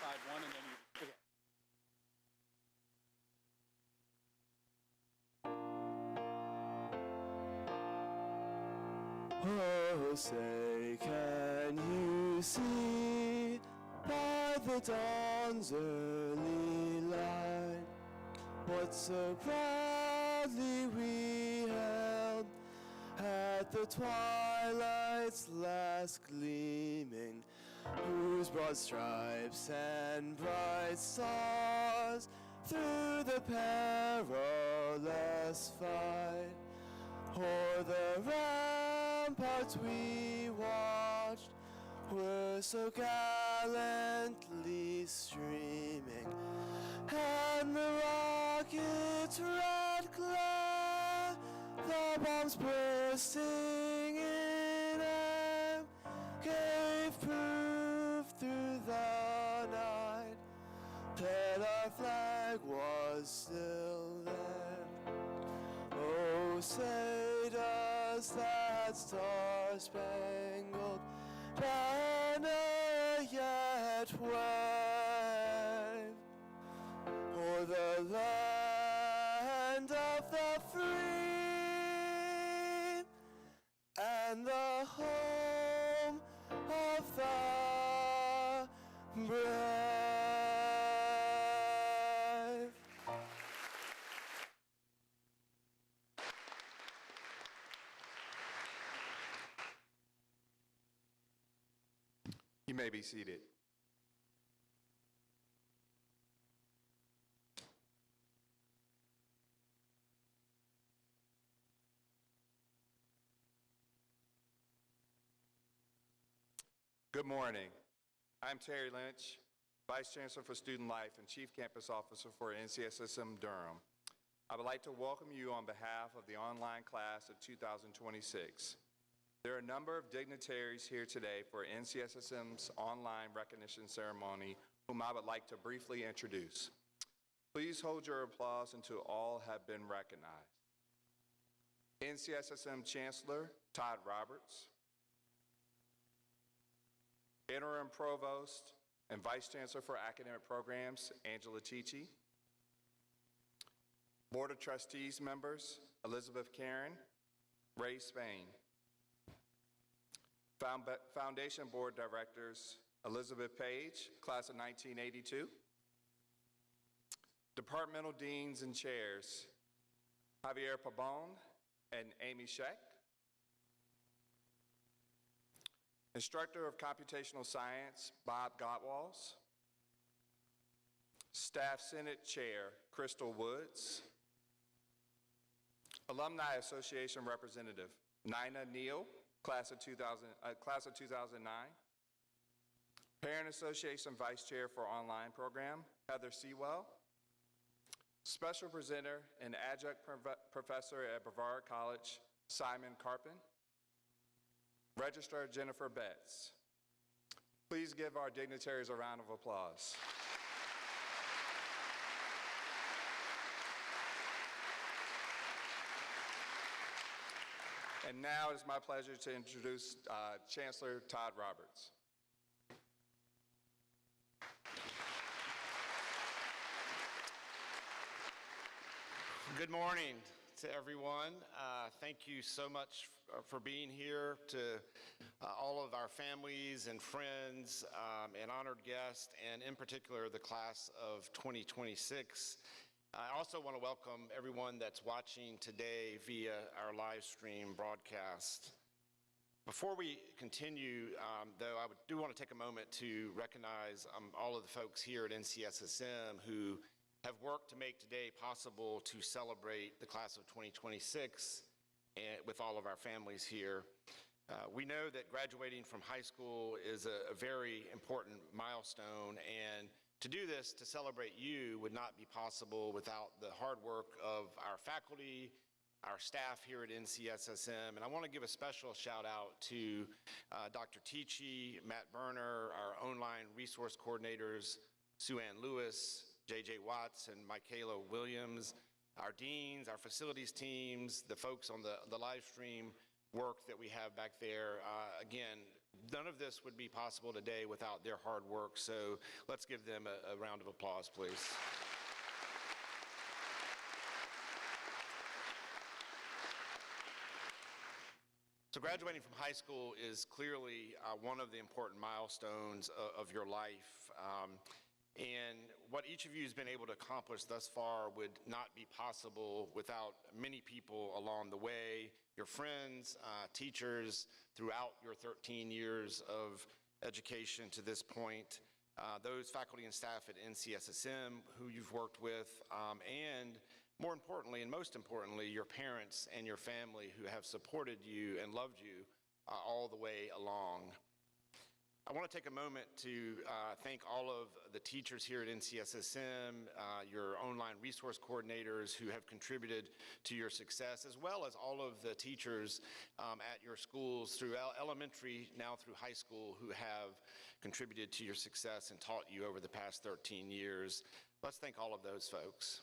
side one, and then you. Okay. Oh, say, can you see by the dawn's early light what so proudly we held at the twilight's last gleaming, whose broad stripes and bright stars through the perilous fight o'er the ramparts we watched were so gallantly streaming, and the rocket's red glare, the bombs bursting in air, gave proof through the night that our flag was still there. Oh, say does that star-spangled banner yet wave o'er the land of the free and the home of the brave? You may be seated. Good morning. I'm Terry Lynch, Vice Chancellor for Student Life and Chief Campus Officer for NCSSM Durham. I would like to welcome you on behalf of the online class of 2026. There are a number of dignitaries here today for NCSSM's online recognition ceremony, whom I would like to briefly introduce. Please hold your applause until all have been recognized. NCSSM Chancellor Todd Roberts, Interim Provost and Vice Chancellor for Academic Programs, Angela Tichy, Board of Trustees members, Elizabeth Karen, Ray Spain, Foundation Board Directors, Elizabeth Page, class of 1982, Departmental Deans and Chairs, Javier Pabon and Amy Scheck, Instructor of Computational Science, Bob Gottwals, Staff Senate Chair, Crystal Woods, Alumni Association Representative, Nina Neal, class of 2009, Parent Association Vice Chair for Online Program, Heather Sewell, Special Presenter and Adjunct Professor at Brevard College, Simon Carpin, Registrar Jennifer Betts. Please give our dignitaries a round of applause. And now it is my pleasure to introduce Chancellor Todd Roberts. Good morning to everyone. Thank you so much for being here, to all of our families and friends and honored guests, and in particular the class of 2026. I also want to welcome everyone that's watching today via our live stream broadcast. Before we continue, though, I do want to take a moment to recognize all of the folks here at NCSSM who have worked to make today possible to celebrate the class of 2026 and with all of our families here. We know that graduating from high school is a very important milestone, and to do this, to celebrate you, would not be possible without the hard work of our faculty, our staff here at NCSSM. And I want to give a special shout out to Dr. Tichy, Matt Berner, our online resource coordinators, Sue Ann Lewis, J.J. Watts, and Michaela Williams, our deans, our facilities teams, the folks on the live stream work that we have back there. Again, none of this would be possible today without their hard work, so let's give them a round of applause, please. So graduating from high school is clearly one of the important milestones of your life. And what each of you has been able to accomplish thus far would not be possible without many people along the way, your friends, teachers throughout your 13 years of education to this point, those faculty and staff at NCSSM who you've worked with, and more importantly, and most importantly, your parents and your family who have supported you and loved you all the way along. I want to take a moment to thank all of the teachers here at NCSSM, your online resource coordinators who have contributed to your success, as well as all of the teachers at your schools through elementary, now through high school, who have contributed to your success and taught you over the past 13 years. Let's thank all of those folks.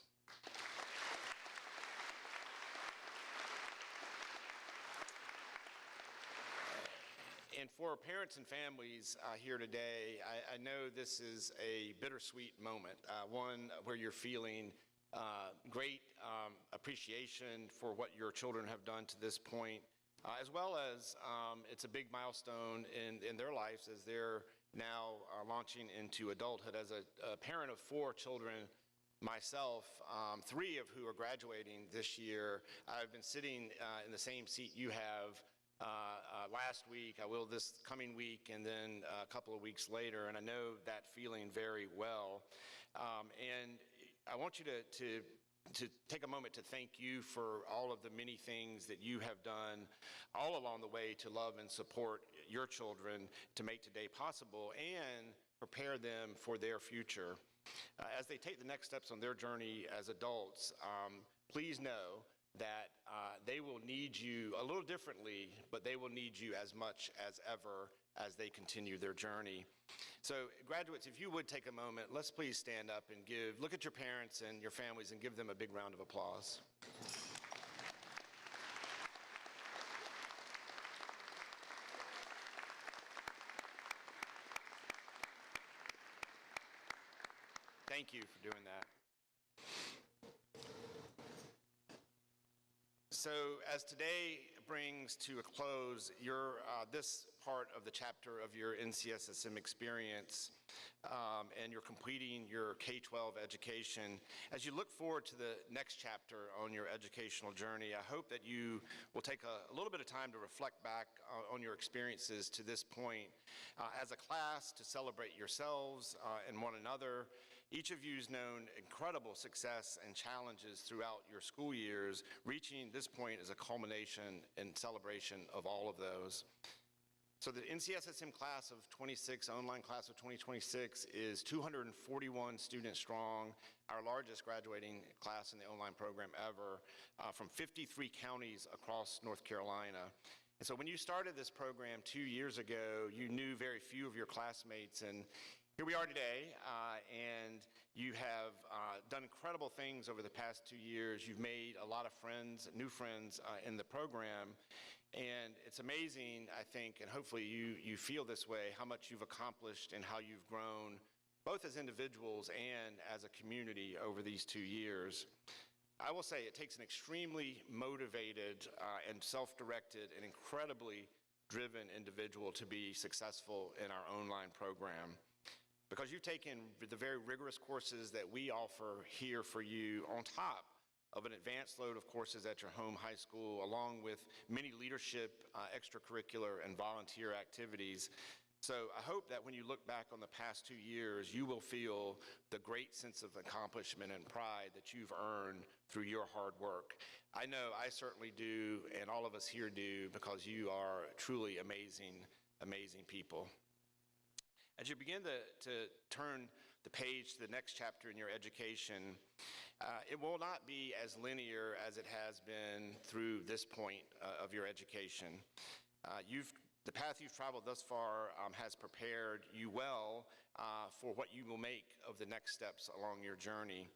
And for parents and families here today, I know this is a bittersweet moment, one where you're feeling great appreciation for what your children have done to this point, as well as it's a big milestone in their lives as they're now launching into adulthood. As a parent of 4 children myself, 3 of who are graduating this year, I've been sitting in the same seat you have last week, I will this coming week, and then a couple of weeks later, and I know that feeling very well. And I want you to take a moment to thank you for all of the many things that you have done all along the way to love and support your children to make today possible and prepare them for their future. As they take the next steps on their journey as adults, please know that they will need you a little differently, but they will need you as much as ever as they continue their journey. So graduates, if you would take a moment, let's please stand up and look at your parents and your families and give them a big round of applause. Thank you for doing that. So as today brings to a close this part of the chapter of your NCSSM experience and you're completing your K-12 education, as you look forward to the next chapter on your educational journey, I hope that you will take a little bit of time to reflect back on your experiences to this point as a class, to celebrate yourselves and one another. Each of you has known incredible success and challenges throughout your school years. Reaching this point is a culmination and celebration of all of those. So the NCSSM class of 26, online class of 2026, is 241 students strong, our largest graduating class in the online program ever, from 53 counties across North Carolina. And so when you started this program 2 years ago, you knew very few of your classmates, and here we are today, and you have done incredible things over the past 2 years. You've made a lot of friends, new friends in the program, and it's amazing, I think, and hopefully you feel this way, how much you've accomplished and how you've grown, both as individuals and as a community over these 2 years. I will say it takes an extremely motivated and self-directed and incredibly driven individual to be successful in our online program. Because you've taken the very rigorous courses that we offer here for you on top of an advanced load of courses at your home high school, along with many leadership, extracurricular, and volunteer activities. So I hope that when you look back on the past 2 years, you will feel the great sense of accomplishment and pride that you've earned through your hard work. I know I certainly do, and all of us here do, because you are truly amazing, amazing people. As you begin to turn the page to the next chapter in your education, it will not be as linear as it has been through this point of your education. The path you've traveled thus far has prepared you well for what you will make of the next steps along your journey.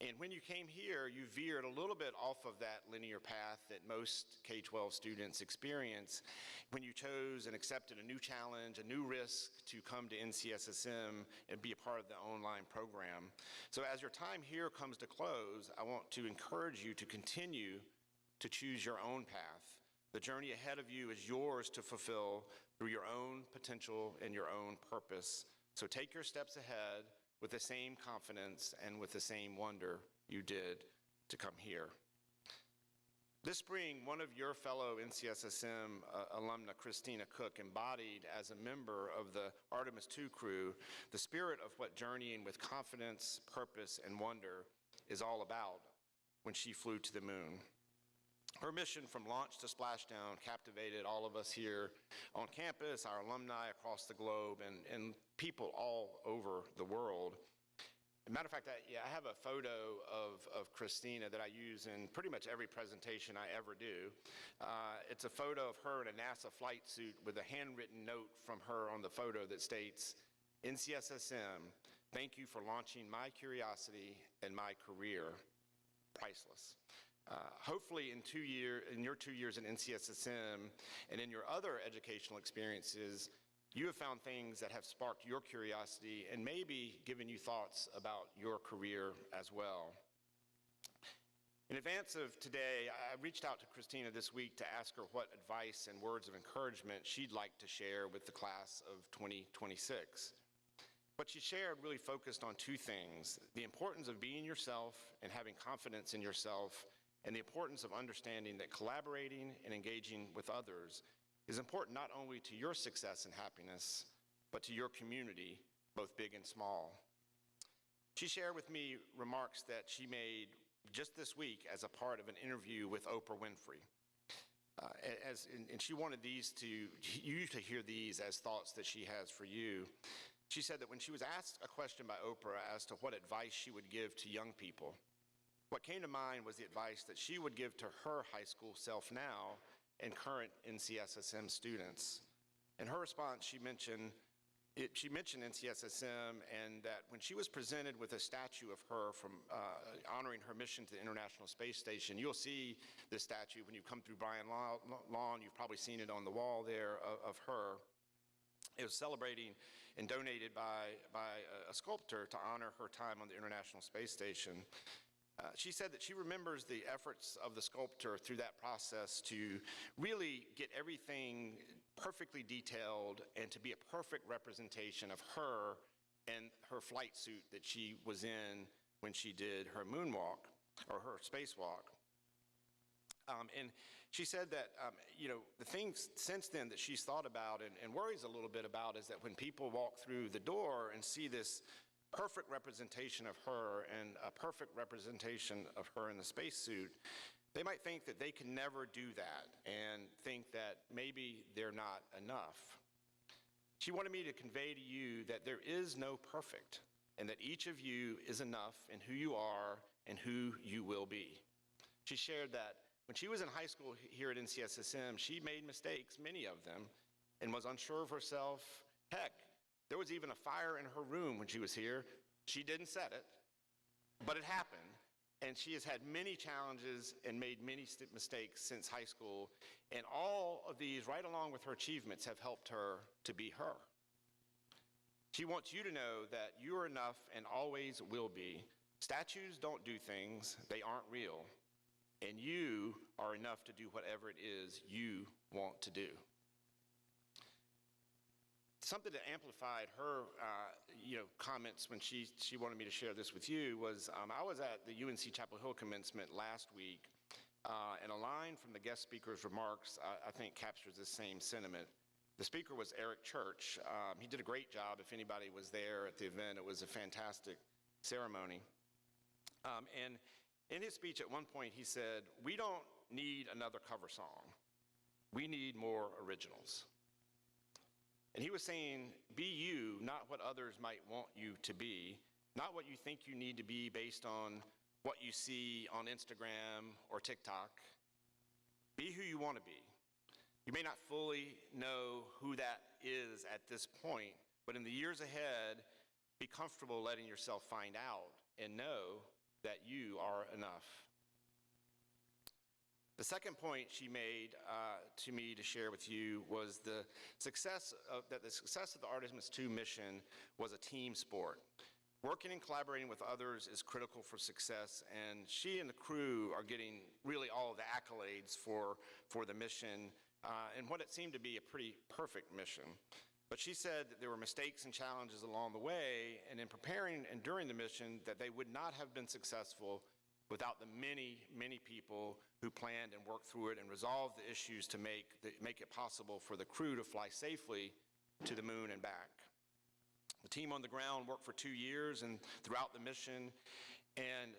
And when you came here, you veered a little bit off of that linear path that most K-12 students experience when you chose and accepted a new challenge, a new risk to come to NCSSM and be a part of the online program. So as your time here comes to close, I want to encourage you to continue to choose your own path. The journey ahead of you is yours to fulfill through your own potential and your own purpose. So take your steps ahead with the same confidence and with the same wonder you did to come here. This spring, one of your fellow NCSSM alumna, Christina Cook, embodied as a member of the Artemis II crew the spirit of what journeying with confidence, purpose, and wonder is all about when she flew to the moon. Her mission from launch to splashdown captivated all of us here on campus, our alumni across the globe, and people all over the world. As a matter of fact, I have a photo of Christina that I use in pretty much every presentation I ever do. It's a photo of her in a NASA flight suit with a handwritten note from her on the photo that states, "NCSSM, thank you for launching my curiosity and my career. Priceless." Hopefully in your 2 years in NCSSM and in your other educational experiences, you have found things that have sparked your curiosity and maybe given you thoughts about your career as well. In advance of today, I reached out to Christina this week to ask her what advice and words of encouragement she'd like to share with the class of 2026. What she shared really focused on two things: the importance of being yourself and having confidence in yourself, and the importance of understanding that collaborating and engaging with others is important not only to your success and happiness, but to your community, both big and small. She shared with me remarks that she made just this week as a part of an interview with Oprah Winfrey. And she wanted you to hear these as thoughts that she has for you. She said that when she was asked a question by Oprah as to what advice she would give to young people, what came to mind was the advice that she would give to her high school self now and current NCSSM students. In her response, she mentioned NCSSM, and that when she was presented with a statue of her from honoring her mission to the International Space Station, you'll see this statue when you come through Bryan Lawn. You've probably seen it on the wall there of her. It was celebrating and donated by a sculptor to honor her time on the International Space Station. She said that she remembers the efforts of the sculptor through that process to really get everything perfectly detailed and to be a perfect representation of her and her flight suit that she was in when she did her moonwalk or her spacewalk. And she said that, the things since then that she's thought about and worries a little bit about is that when people walk through the door and see this perfect representation of her and a perfect representation of her in the spacesuit, they might think that they can never do that and think that maybe they're not enough. She wanted me to convey to you that there is no perfect and that each of you is enough in who you are and who you will be. She shared that when she was in high school here at NCSSM, she made mistakes, many of them, and was unsure of herself. Heck, there was even a fire in her room when she was here. She didn't set it, but it happened. And she has had many challenges and made many mistakes since high school. And all of these, right along with her achievements, have helped her to be her. She wants you to know that you are enough and always will be. Statues don't do things, they aren't real. And you are enough to do whatever it is you want to do. Something that amplified her comments when she wanted me to share this with you was I was at the UNC Chapel Hill commencement last week, and a line from the guest speaker's remarks I think captures the same sentiment. The speaker was Eric Church. He did a great job. If anybody was there at the event, it was a fantastic ceremony. And in his speech at one point he said, "We don't need another cover song. We need more originals." And he was saying, be you, not what others might want you to be, not what you think you need to be based on what you see on Instagram or TikTok. Be who you want to be. You may not fully know who that is at this point, but in the years ahead, be comfortable letting yourself find out and know that you are enough. The second point she made to me to share with you was that the success of the Artemis II mission was a team sport. Working and collaborating with others is critical for success, and she and the crew are getting really all of the accolades for the mission and what it seemed to be a pretty perfect mission. But she said that there were mistakes and challenges along the way, and in preparing and during the mission, that they would not have been successful without the many, many people who planned and worked through it and resolved the issues to make it possible for the crew to fly safely to the moon and back. The team on the ground worked for 2 years and throughout the mission, and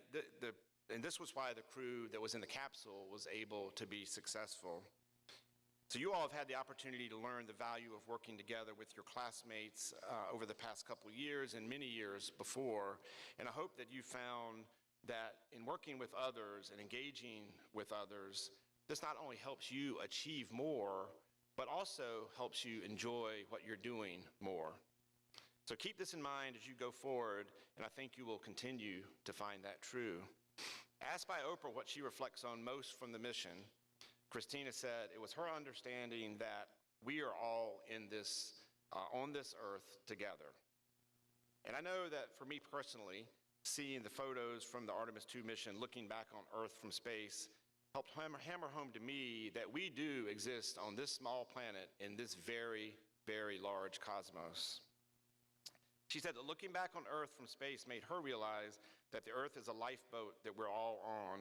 this was why the crew that was in the capsule was able to be successful. So you all have had the opportunity to learn the value of working together with your classmates over the past couple of years and many years before, and I hope that you found that in working with others and engaging with others, this not only helps you achieve more, but also helps you enjoy what you're doing more. So keep this in mind as you go forward, and I think you will continue to find that true. Asked by Oprah what she reflects on most from the mission, Christina said it was her understanding that we are all in this, on this earth together. And I know that for me personally, seeing the photos from the Artemis II mission, looking back on Earth from space, helped hammer home to me that we do exist on this small planet in this very, very large cosmos. She said that looking back on Earth from space made her realize that the Earth is a lifeboat that we're all on,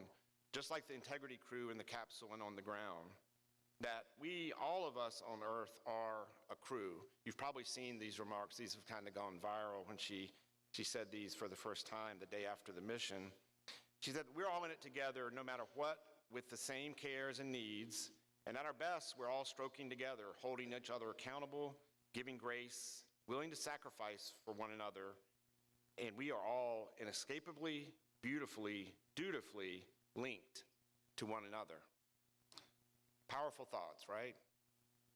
just like the Integrity crew in the capsule and on the ground. That we, all of us on Earth, are a crew. You've probably seen these remarks. These have kind of gone viral when she said these for the first time the day after the mission. She said, we're all in it together no matter what, with the same cares and needs, and at our best, we're all stroking together, holding each other accountable, giving grace, willing to sacrifice for one another, and we are all inescapably, beautifully, dutifully linked to one another. Powerful thoughts, right?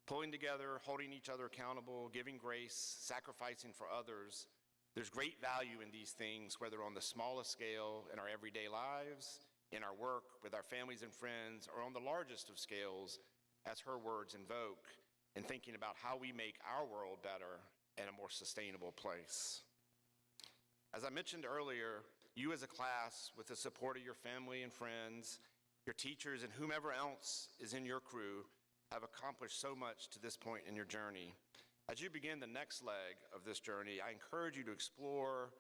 Pulling together, holding each other accountable, giving grace, sacrificing for others. There's great value in these things, whether on the smallest scale in our everyday lives, in our work, with our families and friends, or on the largest of scales, as her words invoke, in thinking about how we make our world better and a more sustainable place. As I mentioned earlier, you as a class, with the support of your family and friends, your teachers, and whomever else is in your crew, have accomplished so much to this point in your journey. As you begin the next leg of this journey, I encourage you to explore,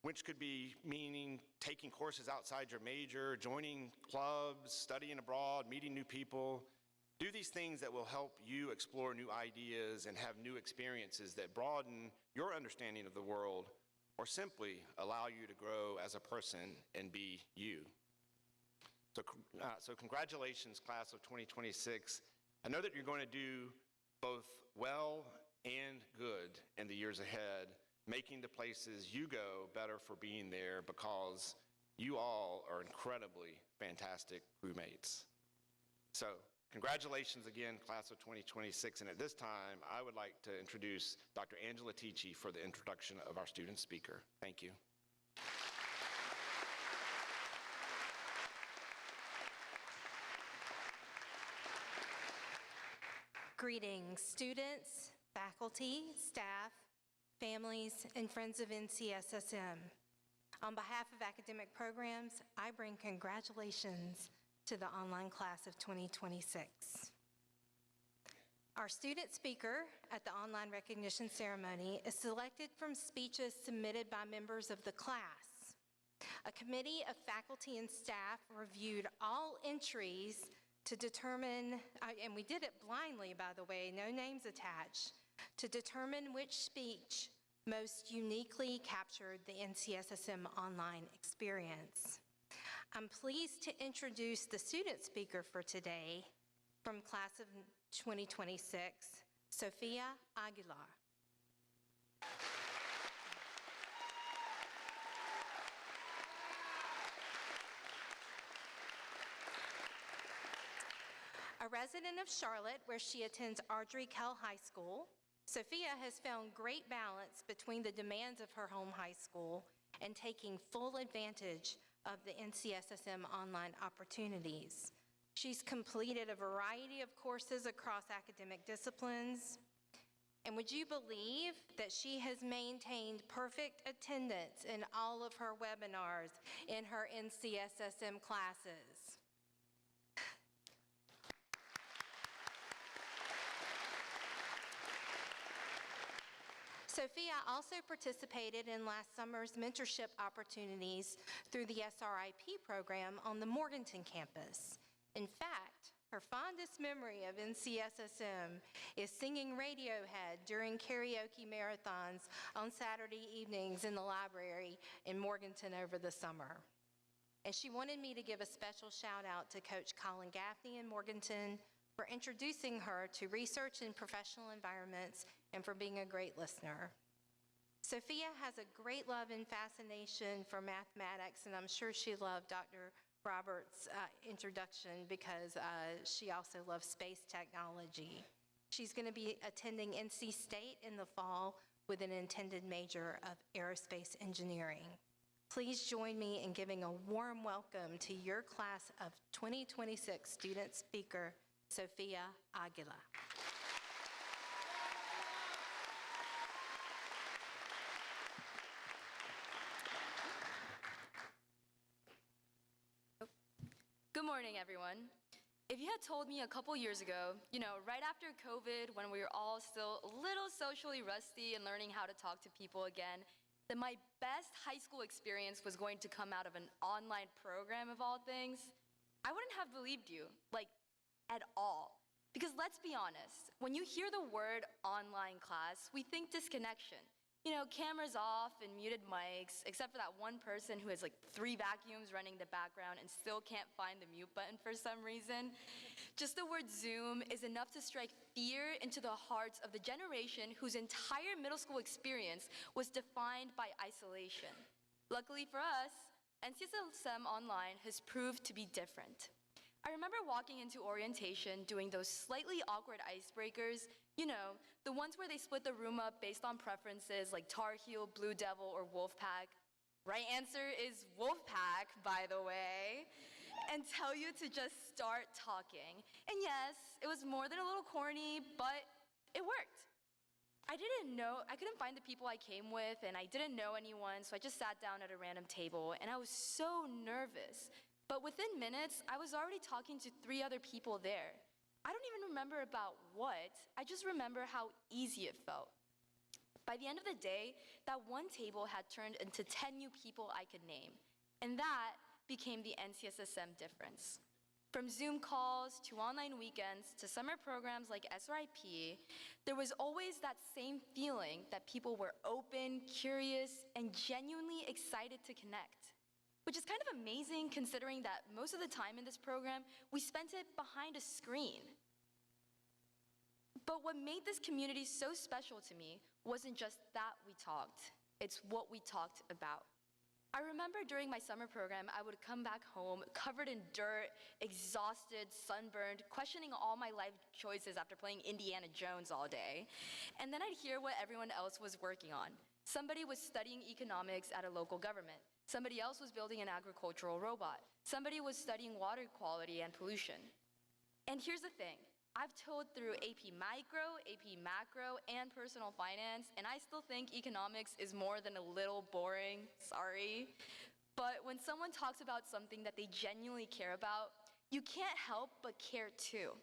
which could be meaning taking courses outside your major, joining clubs, studying abroad, meeting new people. Do these things that will help you explore new ideas and have new experiences that broaden your understanding of the world, or simply allow you to grow as a person and be you. So congratulations, class of 2026. I know that you're going to do both well and good in the years ahead, making the places you go better for being there, because you all are incredibly fantastic crewmates. So congratulations again, class of 2026. And at this time, I would like to introduce Dr. Angela Tichy for the introduction of our student speaker. Thank you. Greetings, students, faculty, staff, families, and friends of NCSSM. On behalf of academic programs, I bring congratulations to the online class of 2026. Our student speaker at the online recognition ceremony is selected from speeches submitted by members of the class. A committee of faculty and staff reviewed all entries to determine, and we did it blindly, by the way, no names attached, to determine which speech most uniquely captured the NCSSM online experience. I'm pleased to introduce the student speaker for today from class of 2026, Sofia Aguilar. A resident of Charlotte, where she attends Ardrey Kell High School, Sophia has found great balance between the demands of her home high school and taking full advantage of the NCSSM online opportunities. She's completed a variety of courses across academic disciplines. And would you believe that she has maintained perfect attendance in all of her webinars in her NCSSM classes? Sophia also participated in last summer's mentorship opportunities through the SRIP program on the Morganton campus. In fact, her fondest memory of NCSSM is singing Radiohead during karaoke marathons on Saturday evenings in the library in Morganton over the summer. And she wanted me to give a special shout out to Coach Colin Gaffney in Morganton for introducing her to research in professional environments and for being a great listener. Sophia has a great love and fascination for mathematics, and I'm sure she loved Dr. Roberts' introduction because she also loves space technology. She's going to be attending NC State in the fall with an intended major of aerospace engineering. Please join me in giving a warm welcome to your class of 2026 student speaker, Sophia Aguila. Good morning, everyone. If you had told me a couple years ago, right after COVID, when we were all still a little socially rusty and learning how to talk to people again, that my best high school experience was going to come out of an online program of all things, I wouldn't have believed you, at all. Because let's be honest, when you hear the word online class, we think disconnection. Cameras off and muted mics, except for that one person who has 3 vacuums running the background and still can't find the mute button for some reason. Just the word Zoom is enough to strike fear into the hearts of the generation whose entire middle school experience was defined by isolation. Luckily for us, NCSSM Online has proved to be different. I remember walking into orientation doing those slightly awkward icebreakers, the ones where they split the room up based on preferences like Tar Heel, Blue Devil, or Wolfpack. Right answer is Wolfpack, by the way. And tell you to just start talking. And yes, it was more than a little corny, but it worked. I couldn't find the people I came with, and I didn't know anyone, so I just sat down at a random table, and I was so nervous. But within minutes, I was already talking to 3 other people there. I don't even remember about what, I just remember how easy it felt. By the end of the day, that one table had turned into 10 new people I could name, and that became the NCSSM difference. From Zoom calls to online weekends to summer programs like SRIP, there was always that same feeling that people were open, curious, and genuinely excited to connect. Which is kind of amazing considering that most of the time in this program, we spent it behind a screen. But what made this community so special to me wasn't just that we talked, it's what we talked about. I remember during my summer program, I would come back home covered in dirt, exhausted, sunburned, questioning all my life choices after playing Indiana Jones all day. And then I'd hear what everyone else was working on. Somebody was studying economics at a local government. Somebody else was building an agricultural robot. Somebody was studying water quality and pollution. And here's the thing, I've towed through AP Micro, AP Macro, and Personal Finance, and I still think economics is more than a little boring, sorry. But when someone talks about something that they genuinely care about, you can't help but care too.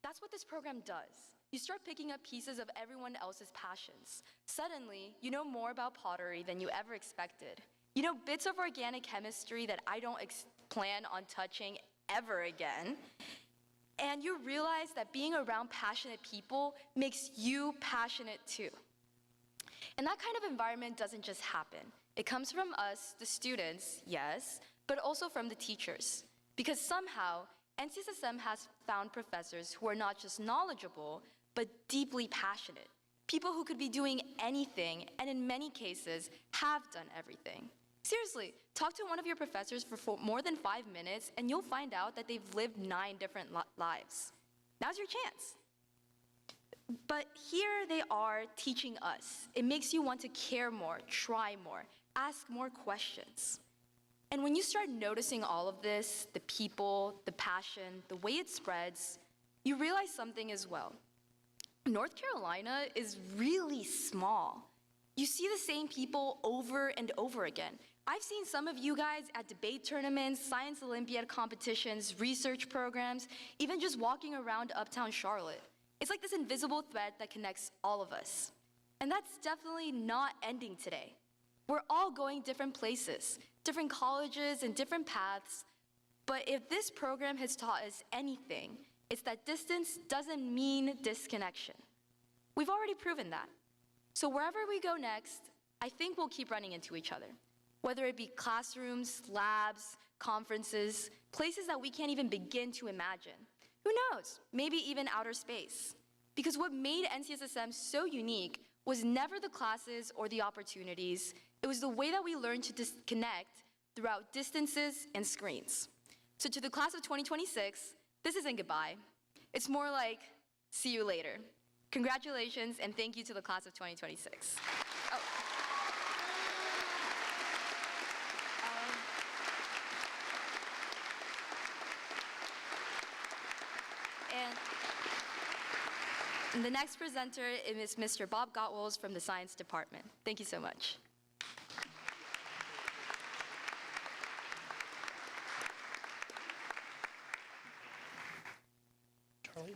That's what this program does. You start picking up pieces of everyone else's passions. Suddenly, you know more about pottery than you ever expected. You know bits of organic chemistry that I don't plan on touching ever again. And you realize that being around passionate people makes you passionate too. And that kind of environment doesn't just happen. It comes from us, the students, yes, but also from the teachers. Because somehow, NCSSM has found professors who are not just knowledgeable, but deeply passionate. People who could be doing anything, and in many cases, have done everything. Seriously, talk to one of your professors for more than 5 minutes, and you'll find out that they've lived 9 different lives. Now's your chance. But here they are teaching us. It makes you want to care more, try more, ask more questions. And when you start noticing all of this, the people, the passion, the way it spreads, you realize something as well. North Carolina is really small. You see the same people over and over again. I've seen some of you guys at debate tournaments, science Olympiad competitions, research programs, even just walking around uptown Charlotte. It's like this invisible thread that connects all of us. And that's definitely not ending today. We're all going different places, different colleges and different paths, but if this program has taught us anything, it's that distance doesn't mean disconnection. We've already proven that. So wherever we go next, I think we'll keep running into each other, whether it be classrooms, labs, conferences, places that we can't even begin to imagine. Who knows, maybe even outer space. Because what made NCSSM so unique was never the classes or the opportunities, it was the way that we learned to disconnect throughout distances and screens. So to the class of 2026, this isn't goodbye. It's more like, see you later. Congratulations, and thank you to the class of 2026. Oh. And the next presenter is Mr. Bob Gottwals from the Science Department. Thank you so much. Charlie?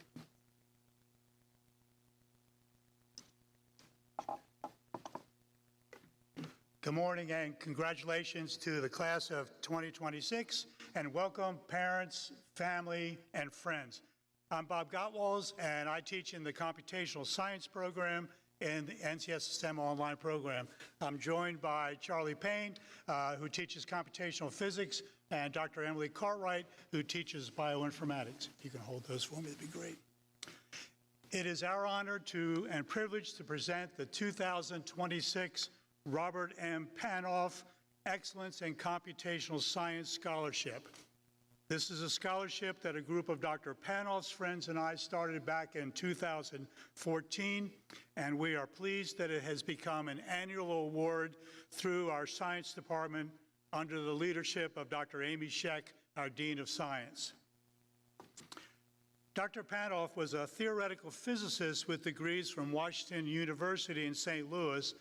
Good morning and congratulations to the class of 2026 and welcome parents, family, and friends. I'm Bob Gottwals and I teach in the computational science program in the NCSSM online program. I'm joined by Charlie Payne, who teaches computational physics, and Dr. Emily Cartwright, who teaches bioinformatics. If you can hold those for me, that'd be great. It is our honor and privilege to present the 2026 Robert M. Panoff Excellence in Computational Science Scholarship. This is a scholarship that a group of Dr. Panoff's friends and I started back in 2014, and we are pleased that it has become an annual award through our science department under the leadership of Dr. Amy Scheck, our Dean of Science. Dr. Panoff was a theoretical physicist with degrees from Washington University in St. Louis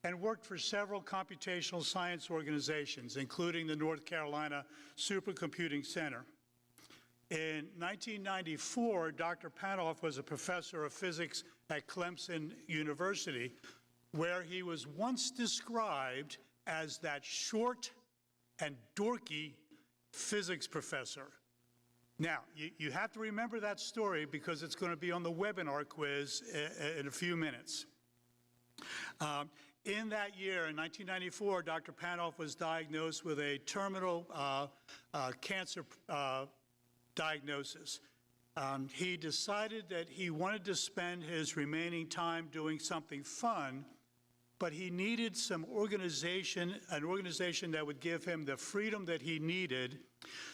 and worked for several computational science organizations, including the North Carolina Supercomputing Center. In 1994, Dr. Panoff was a professor of physics at Clemson University, where he was once described as that short and dorky physics professor. Now, you have to remember that story because it's going to be on the webinar quiz in a few minutes. In that year, in 1994, Dr. Panoff was diagnosed with a terminal cancer diagnosis. He decided that he wanted to spend his remaining time doing something fun, but he needed some organization, an organization that would give him the freedom that he needed.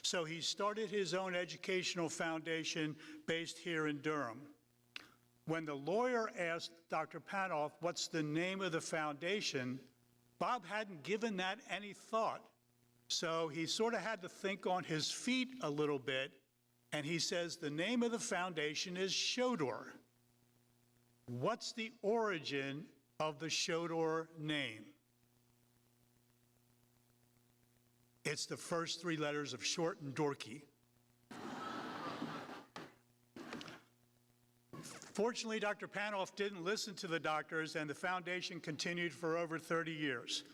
So he started his own educational foundation based here in Durham. When the lawyer asked Dr. Panoff, what's the name of the foundation, Bob hadn't given that any thought. So he sort of had to think on his feet a little bit, and he says the name of the foundation is Shodor. What's the origin of the Shodor name? It's the first three letters of short and dorky. Fortunately, Dr. Panoff didn't listen to the doctors, and the foundation continued for over 30 years.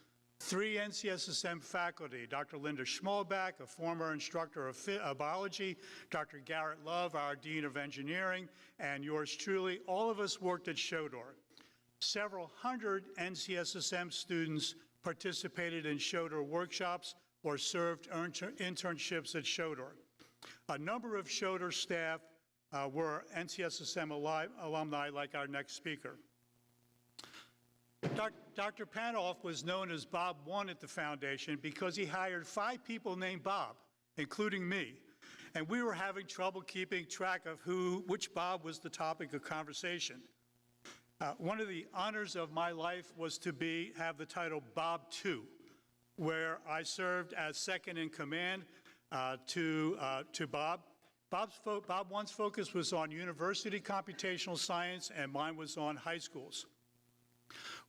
3 NCSSM faculty, Dr. Linda Schmalbach, a former instructor of biology, Dr. Garrett Love, our Dean of Engineering, and yours truly, all of us worked at Shodor. Several hundred NCSSM students participated in Shodor workshops or served internships at Shodor. A number of Shodor staff were NCSSM alumni, like our next speaker. Dr. Panoff was known as Bob One at the foundation because he hired 5 people named Bob, including me. And we were having trouble keeping track of which Bob was the topic of conversation. One of the honors of my life was to have the title Bob Two. where I served as second in command to Bob. Bob one's focus was on university computational science, and mine was on high schools.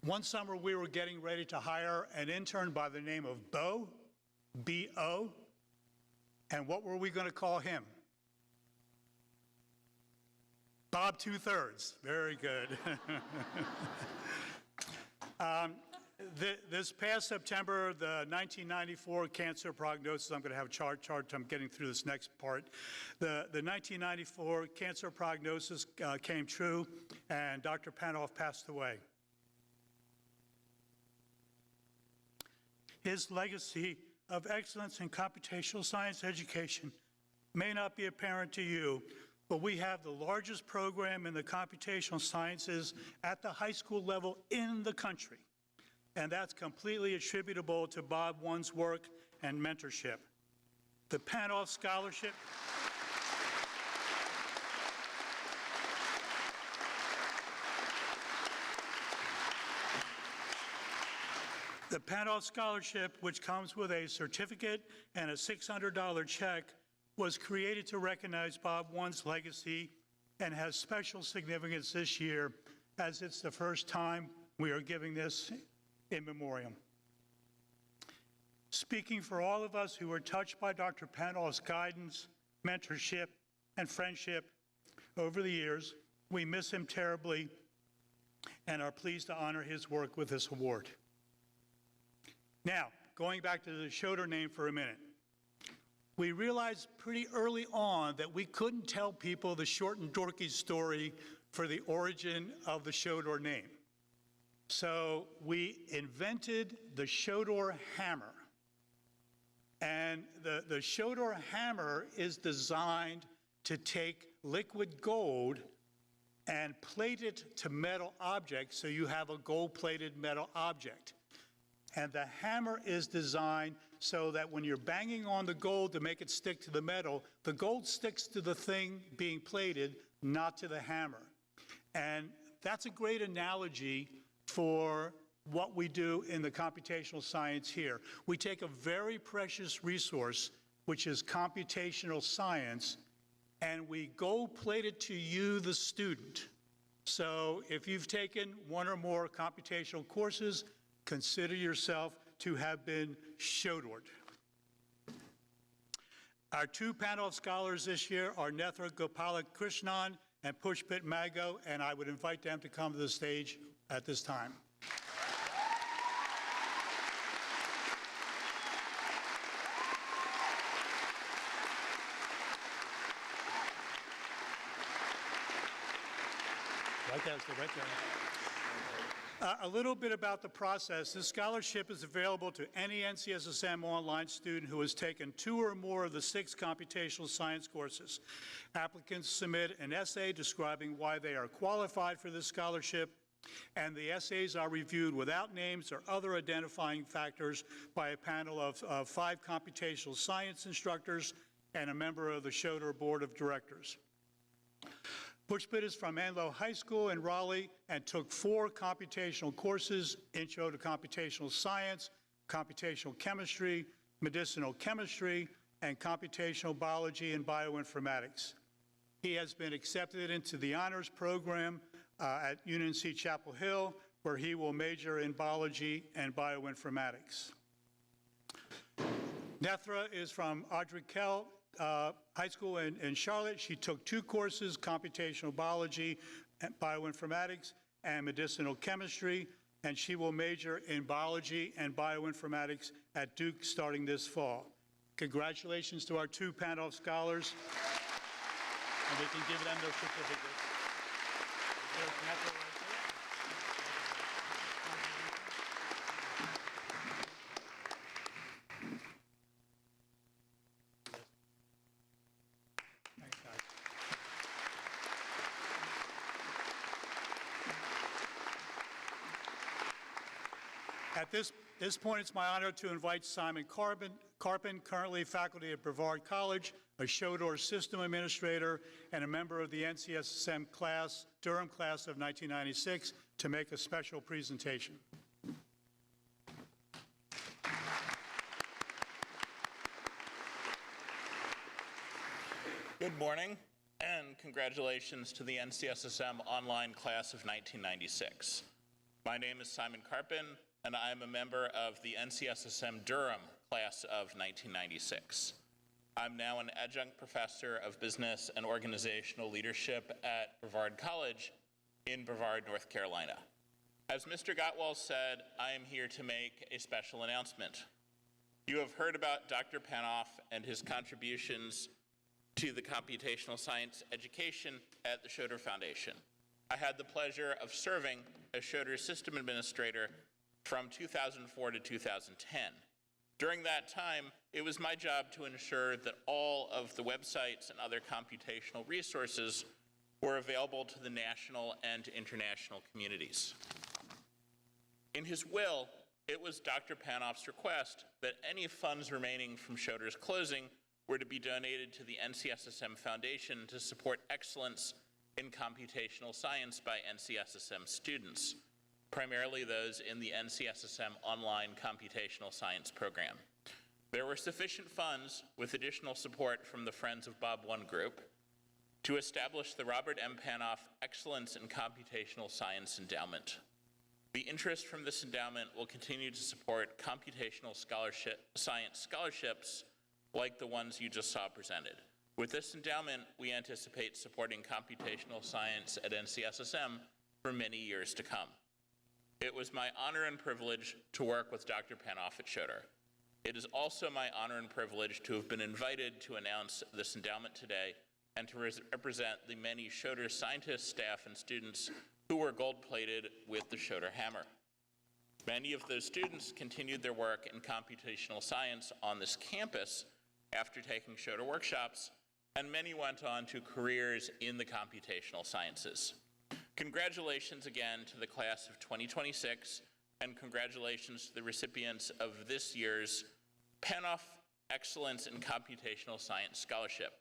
One summer, we were getting ready to hire an intern by the name of Bo, B-O, and what were we going to call him? Bob Two-Thirds. Very good. This past September, the 1994 cancer prognosis, I'm going to have a chart, I'm getting through this next part. The 1994 cancer prognosis came true, and Dr. Panoff passed away. His legacy of excellence in computational science education may not be apparent to you, but we have the largest program in the computational sciences at the high school level in the country. And that's completely attributable to Bob one's work and mentorship. The Panoff Scholarship The Panoff Scholarship, which comes with a certificate and a $600 check, was created to recognize Bob one's legacy and has special significance this year, as it's the first time we are giving this in memoriam. Speaking for all of us who were touched by Dr. Panoff's guidance, mentorship, and friendship over the years, we miss him terribly and are pleased to honor his work with this award. Now, going back to the Shoder name for a minute. We realized pretty early on that we couldn't tell people the short and dorky story for the origin of the Shoder name. So we invented the Shoder hammer. And the Shoder hammer is designed to take liquid gold and plate it to metal objects so you have a gold-plated metal object. And the hammer is designed so that when you're banging on the gold to make it stick to the metal, the gold sticks to the thing being plated, not to the hammer. And that's a great analogy for what we do in the computational science here. We take a very precious resource, which is computational science, and we gold plate it to you, the student. So if you've taken one or more computational courses, consider yourself to have been Shodered. Our two Panoff scholars this year are Nethra Gopalakrishnan and Pushpit Mago, and I would invite them to come to the stage at this time. Right there, right there. A little bit about the process. This scholarship is available to any NCSSM online student who has taken 2 or more of the 6 computational science courses. Applicants submit an essay describing why they are qualified for this scholarship, and the essays are reviewed without names or other identifying factors by a panel of 5 computational science instructors and a member of the Shoder Board of Directors. Pushpit is from Menlo High School in Raleigh and took 4 computational courses: Intro to Computational Science, Computational Chemistry, Medicinal Chemistry, and Computational Biology and Bioinformatics. He has been accepted into the honors program at UNC Chapel Hill, where he will major in biology and bioinformatics. Nethra is from Audrey Kell High School in Charlotte. She took 2 courses, computational biology, and bioinformatics, and medicinal chemistry, and she will major in biology and bioinformatics at Duke starting this fall. Congratulations to our 2 Panoff scholars, and we can give them their certificates. There's Nethra right there. At this point, it's my honor to invite Simon Carpin, currently faculty at Brevard College, a Shoder system administrator, and a member of the NCSSM class, Durham class of 1996, to make a special presentation. Good morning, and congratulations to the NCSSM online class of 1996. My name is Simon Carpin, and I am a member of the NCSSM Durham class of 1996. I'm now an adjunct professor of business and organizational leadership at Brevard College in Brevard, North Carolina. As Mr. Gottwald said, I am here to make a special announcement. You have heard about Dr. Panoff and his contributions to the computational science education at the Schroeder Foundation. I had the pleasure of serving as Schroeder's system administrator from 2004 to 2010. During that time, it was my job to ensure that all of the websites and other computational resources were available to the national and international communities. In his will, it was Dr. Panoff's request that any funds remaining from Schroeder's closing were to be donated to the NCSSM Foundation to support excellence in computational science by NCSSM students, primarily those in the NCSSM online computational science program. There were sufficient funds, with additional support from the Friends of Bob One group, to establish the Robert M. Panoff Excellence in Computational Science Endowment. The interest from this endowment will continue to support computational science scholarships like the ones you just saw presented. With this endowment, we anticipate supporting computational science at NCSSM for many years to come. It was my honor and privilege to work with Dr. Panoff at Schroeder. It is also my honor and privilege to have been invited to announce this endowment today and to represent the many Schroeder scientists, staff, and students who were gold-plated with the Schroeder hammer. Many of those students continued their work in computational science on this campus after taking Schroeder workshops, and many went on to careers in the computational sciences. Congratulations again to the class of 2026, and congratulations to the recipients of this year's Panoff Excellence in Computational Science Scholarship.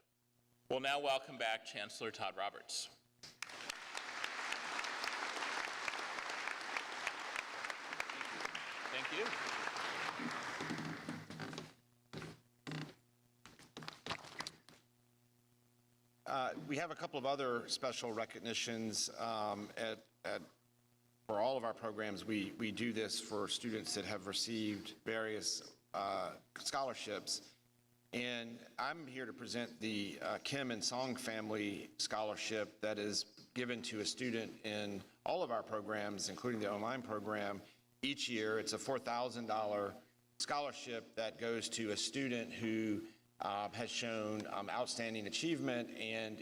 We'll now welcome back Chancellor Todd Roberts. Thank you. We have a couple of other special recognitions for all of our programs. We do this for students that have received various scholarships. And I'm here to present the Kim and Song Family Scholarship that is given to a student in all of our programs, including the online program, each year. It's a $4,000 scholarship that goes to a student who has shown outstanding achievement and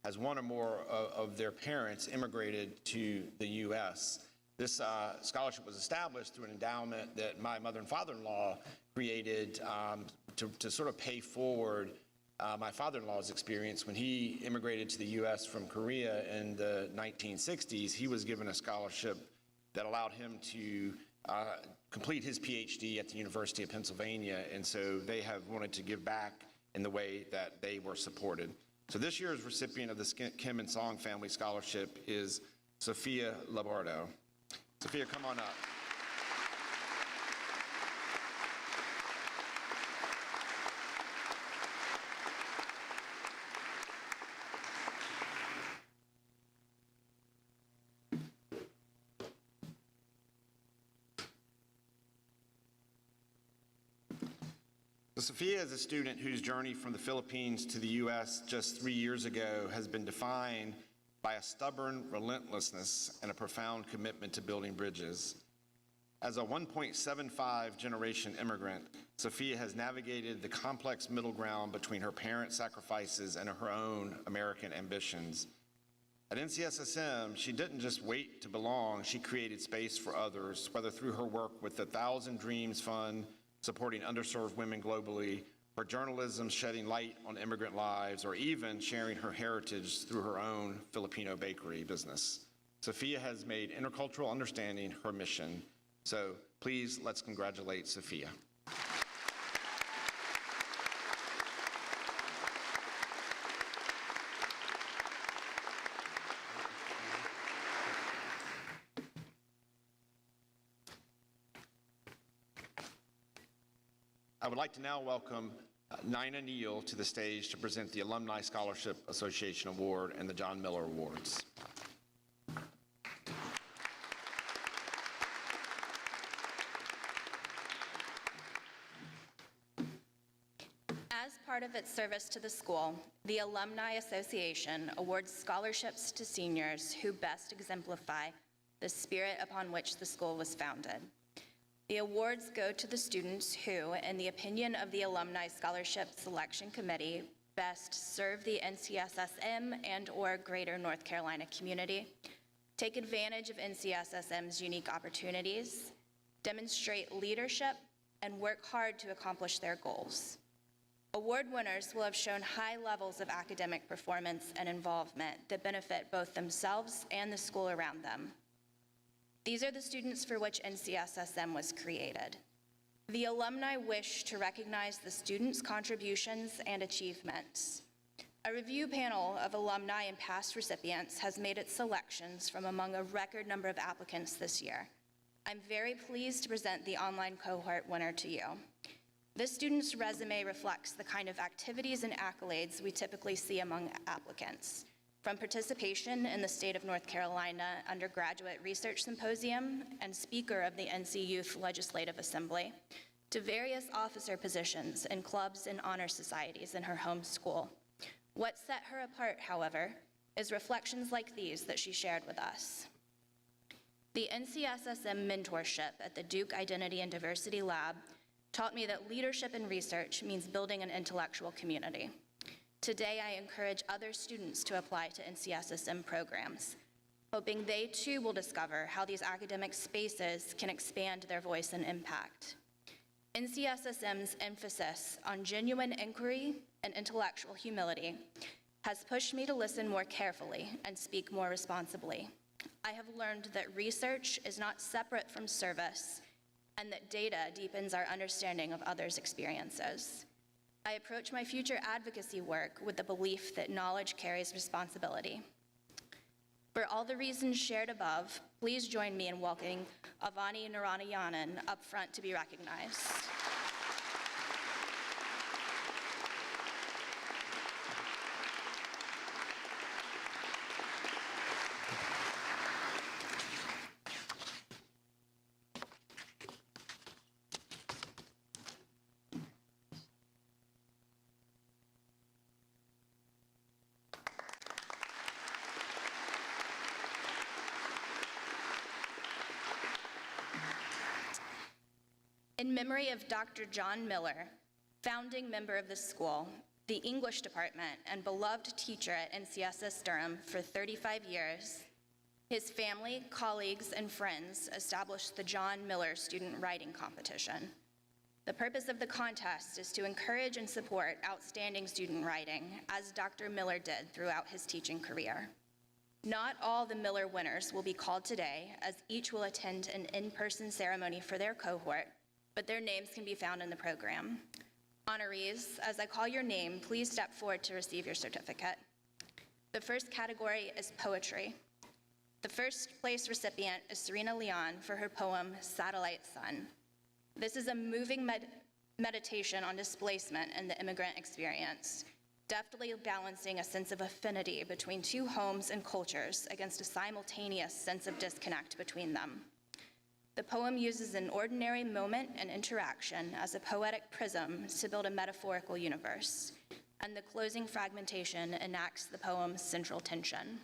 has one or more of their parents immigrated to the U.S. This scholarship was established through an endowment that my mother and father-in-law created to sort of pay forward my father-in-law's experience. When he immigrated to the U.S. from Korea in the 1960s, he was given a scholarship that allowed him to complete his PhD at the University of Pennsylvania, and so they have wanted to give back in the way that they were supported. So this year's recipient of the Kim and Song Family Scholarship is Sophia Labardo. Sophia, come on up. Sophia is a student whose journey from the Philippines to the U.S. just 3 years ago has been defined by a stubborn relentlessness and a profound commitment to building bridges. As a 1.75 generation immigrant, Sophia has navigated the complex middle ground between her parents' sacrifices and her own American ambitions. At NCSSM, she didn't just wait to belong, she created space for others, whether through her work with the Thousand Dreams Fund, supporting underserved women globally, her journalism shedding light on immigrant lives, or even sharing her heritage through her own Filipino bakery business. Sophia has made intercultural understanding her mission. So please, let's congratulate Sophia. I would like to now welcome Nina Neal to the stage to present the Alumni Scholarship Association Award and the John Miller Awards. As part of its service to the school, the Alumni Association awards scholarships to seniors who best exemplify the spirit upon which the school was founded. The awards go to the students who, in the opinion of the Alumni Scholarship Selection Committee, best serve the NCSSM and/or greater North Carolina community, take advantage of NCSSM's unique opportunities, demonstrate leadership, and work hard to accomplish their goals. Award winners will have shown high levels of academic performance and involvement that benefit both themselves and the school around them. These are the students for which NCSSM was created. The alumni wish to recognize the students' contributions and achievements. A review panel of alumni and past recipients has made its selections from among a record number of applicants this year. I'm very pleased to present the online cohort winner to you. This student's resume reflects the kind of activities and accolades we typically see among applicants, from participation in the State of North Carolina Undergraduate Research Symposium and Speaker of the NC Youth Legislative Assembly, to various officer positions in clubs and honor societies in her home school. What set her apart, however, is reflections like these that she shared with us. The NCSSM mentorship at the Duke Identity and Diversity Lab taught me that leadership in research means building an intellectual community. Today, I encourage other students to apply to NCSSM programs, hoping they too will discover how these academic spaces can expand their voice and impact. NCSSM's emphasis on genuine inquiry and intellectual humility has pushed me to listen more carefully and speak more responsibly. I have learned that research is not separate from service, and that data deepens our understanding of others' experiences. I approach my future advocacy work with the belief that knowledge carries responsibility. For all the reasons shared above, please join me in welcoming Avani Naranayanan up front to be recognized. In memory of Dr. John Miller, founding member of the school, the English department, and beloved teacher at NCSS Durham for 35 years, his family, colleagues, and friends established the John Miller Student Writing Competition. The purpose of the contest is to encourage and support outstanding student writing, as Dr. Miller did throughout his teaching career. Not all the Miller winners will be called today, as each will attend an in-person ceremony for their cohort, but their names can be found in the program. Honorees, as I call your name, please step forward to receive your certificate. The first category is poetry. The first place recipient is Serena Leon for her poem, Satellite Sun. This is a moving meditation on displacement and the immigrant experience, deftly balancing a sense of affinity between two homes and cultures against a simultaneous sense of disconnect between them. The poem uses an ordinary moment and interaction as a poetic prism to build a metaphorical universe, and the closing fragmentation enacts the poem's central tension.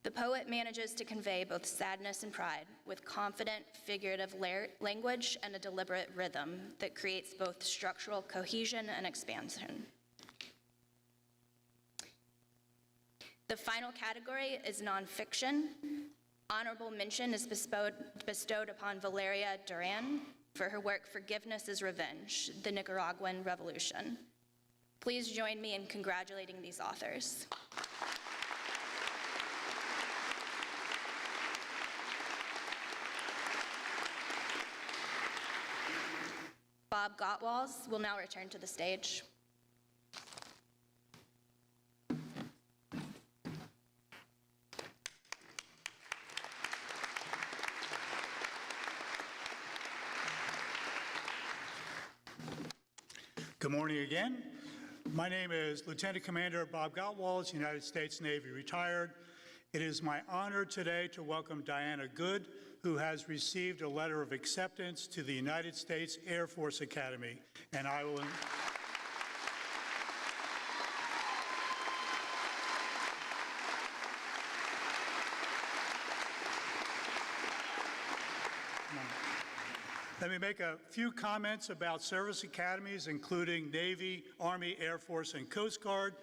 The poet manages to convey both sadness and pride with confident, figurative language and a deliberate rhythm that creates both structural cohesion and expansion. The final category is nonfiction. Honorable mention is bestowed upon Valeria Duran for her work Forgiveness is Revenge, the Nicaraguan Revolution. Please join me in congratulating these authors. Bob Gottwals will now return to the stage. Good morning again. My name is Lieutenant Commander Bob Gottwals, United States Navy retired. It is my honor today to welcome Diana Good, who has received a letter of acceptance to the United States Air Force Academy, and I will... Let me make a few comments about service academies, including Navy, Army, Air Force, and Coast Guard.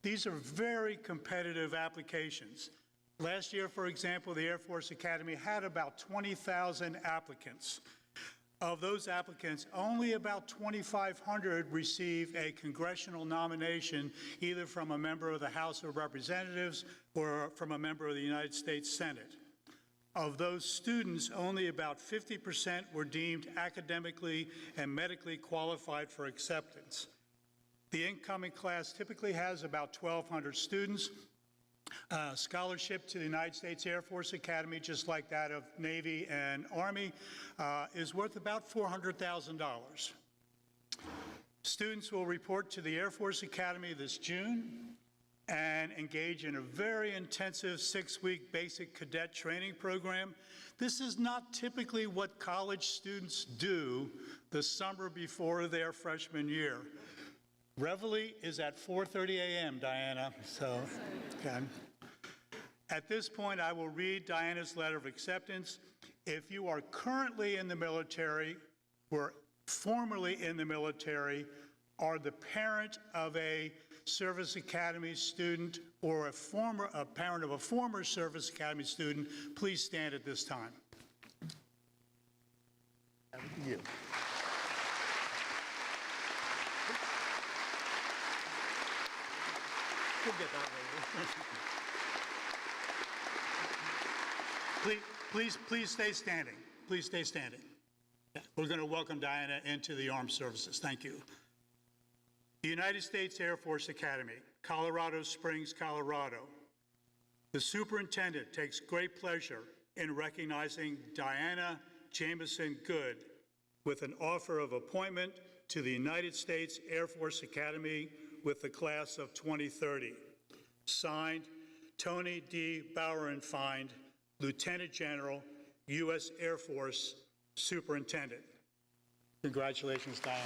These are very competitive applications. Last year, for example, the Air Force Academy had about 20,000 applicants. Of those applicants, only about 2,500 receive a congressional nomination, either from a member of the House of Representatives or from a member of the United States Senate. Of those students, only about 50% were deemed academically and medically qualified for acceptance. The incoming class typically has about 1,200 students. Scholarship to the United States Air Force Academy, just like that of Navy and Army, is worth about $400,000. Students will report to the Air Force Academy this June and engage in a very intensive 6-week basic cadet training program. This is not typically what college students do the summer before their freshman year. Reveille is at 4:30 a.m., Diana, so, okay. At this point, I will read Diana's letter of acceptance. If you are currently in the military, were formerly in the military, are the parent of a Service Academy student or a parent of a former Service Academy student, please stand at this time. You. We'll get that later. Please stay standing. Please stay standing. We're going to welcome Diana into the Armed Services. Thank you. The United States Air Force Academy, Colorado Springs, Colorado. The superintendent takes great pleasure in recognizing Diana Jameson Good with an offer of appointment to the United States Air Force Academy with the class of 2030. Signed, Tony D. Bauernfeind, Lieutenant General, U.S. Air Force Superintendent. Congratulations, Diana.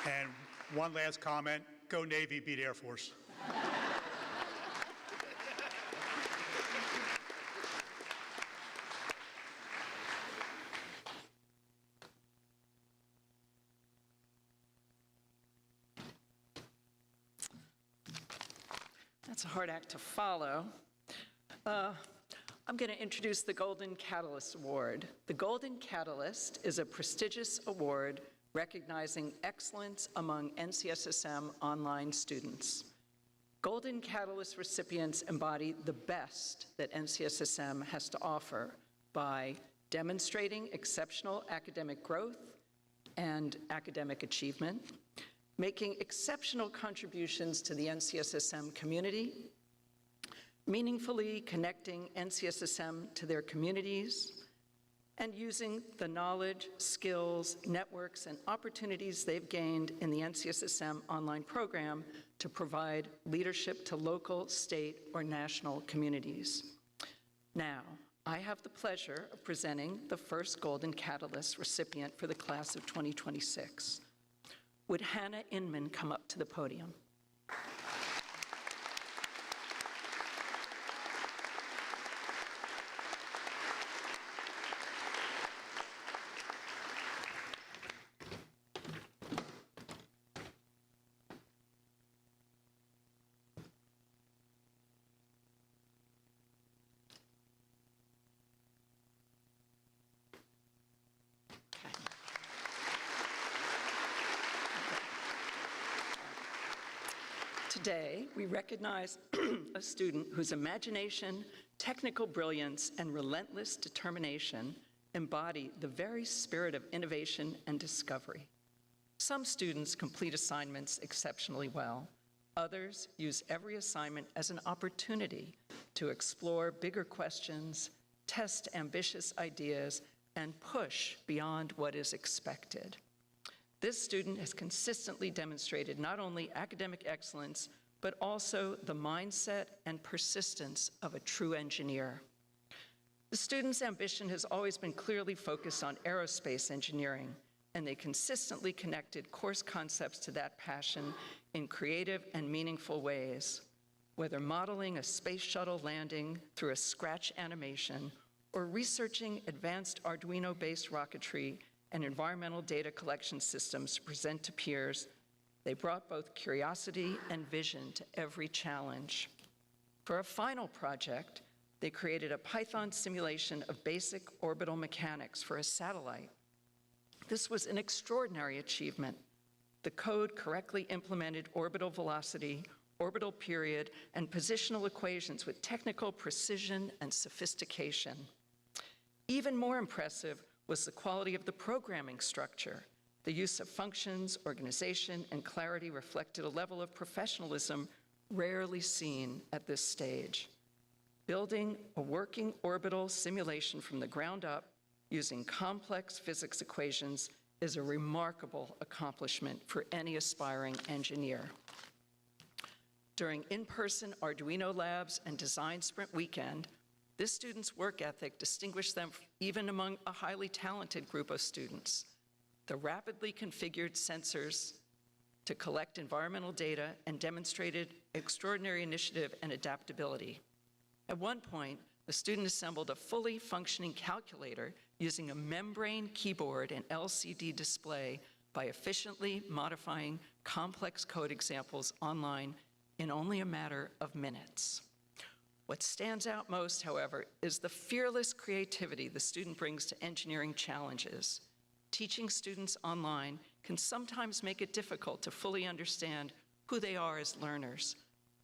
And one last comment, go Navy, beat Air Force. That's a hard act to follow. I'm going to introduce the Golden Catalyst Award. The Golden Catalyst is a prestigious award recognizing excellence among NCSSM online students. Golden Catalyst recipients embody the best that NCSSM has to offer by demonstrating exceptional academic growth and academic achievement, making exceptional contributions to the NCSSM community, meaningfully connecting NCSSM to their communities, and using the knowledge, skills, networks, and opportunities they've gained in the NCSSM online program to provide leadership to local, state, or national communities. Now, I have the pleasure of presenting the first Golden Catalyst recipient for the class of 2026. Would Hannah Inman come up to the podium? Today, we recognize a student whose imagination, technical brilliance, and relentless determination embody the very spirit of innovation and discovery. Some students complete assignments exceptionally well, Others use every assignment as an opportunity to explore bigger questions, test ambitious ideas, and push beyond what is expected. This student has consistently demonstrated not only academic excellence, but also the mindset and persistence of a true engineer. The student's ambition has always been clearly focused on aerospace engineering, and they consistently connected course concepts to that passion in creative and meaningful ways, whether modeling a space shuttle landing through a Scratch animation or researching advanced Arduino-based rocketry and environmental data collection systems to present to peers. They brought both curiosity and vision to every challenge. For a final project, they created a Python simulation of basic orbital mechanics for a satellite. This was an extraordinary achievement. The code correctly implemented orbital velocity, orbital period, and positional equations with technical precision and sophistication. Even more impressive was the quality of the programming structure. The use of functions, organization, and clarity reflected a level of professionalism rarely seen at this stage. Building a working orbital simulation from the ground up using complex physics equations is a remarkable accomplishment for any aspiring engineer. During in-person Arduino labs and Design Sprint Weekend, this student's work ethic distinguished them even among a highly talented group of students. The rapidly configured sensors to collect environmental data and demonstrated extraordinary initiative and adaptability. At one point, the student assembled a fully functioning calculator using a membrane keyboard and LCD display by efficiently modifying complex code examples online in only a matter of minutes. What stands out most, however, is the fearless creativity the student brings to engineering challenges. Teaching students online can sometimes make it difficult to fully understand who they are as learners,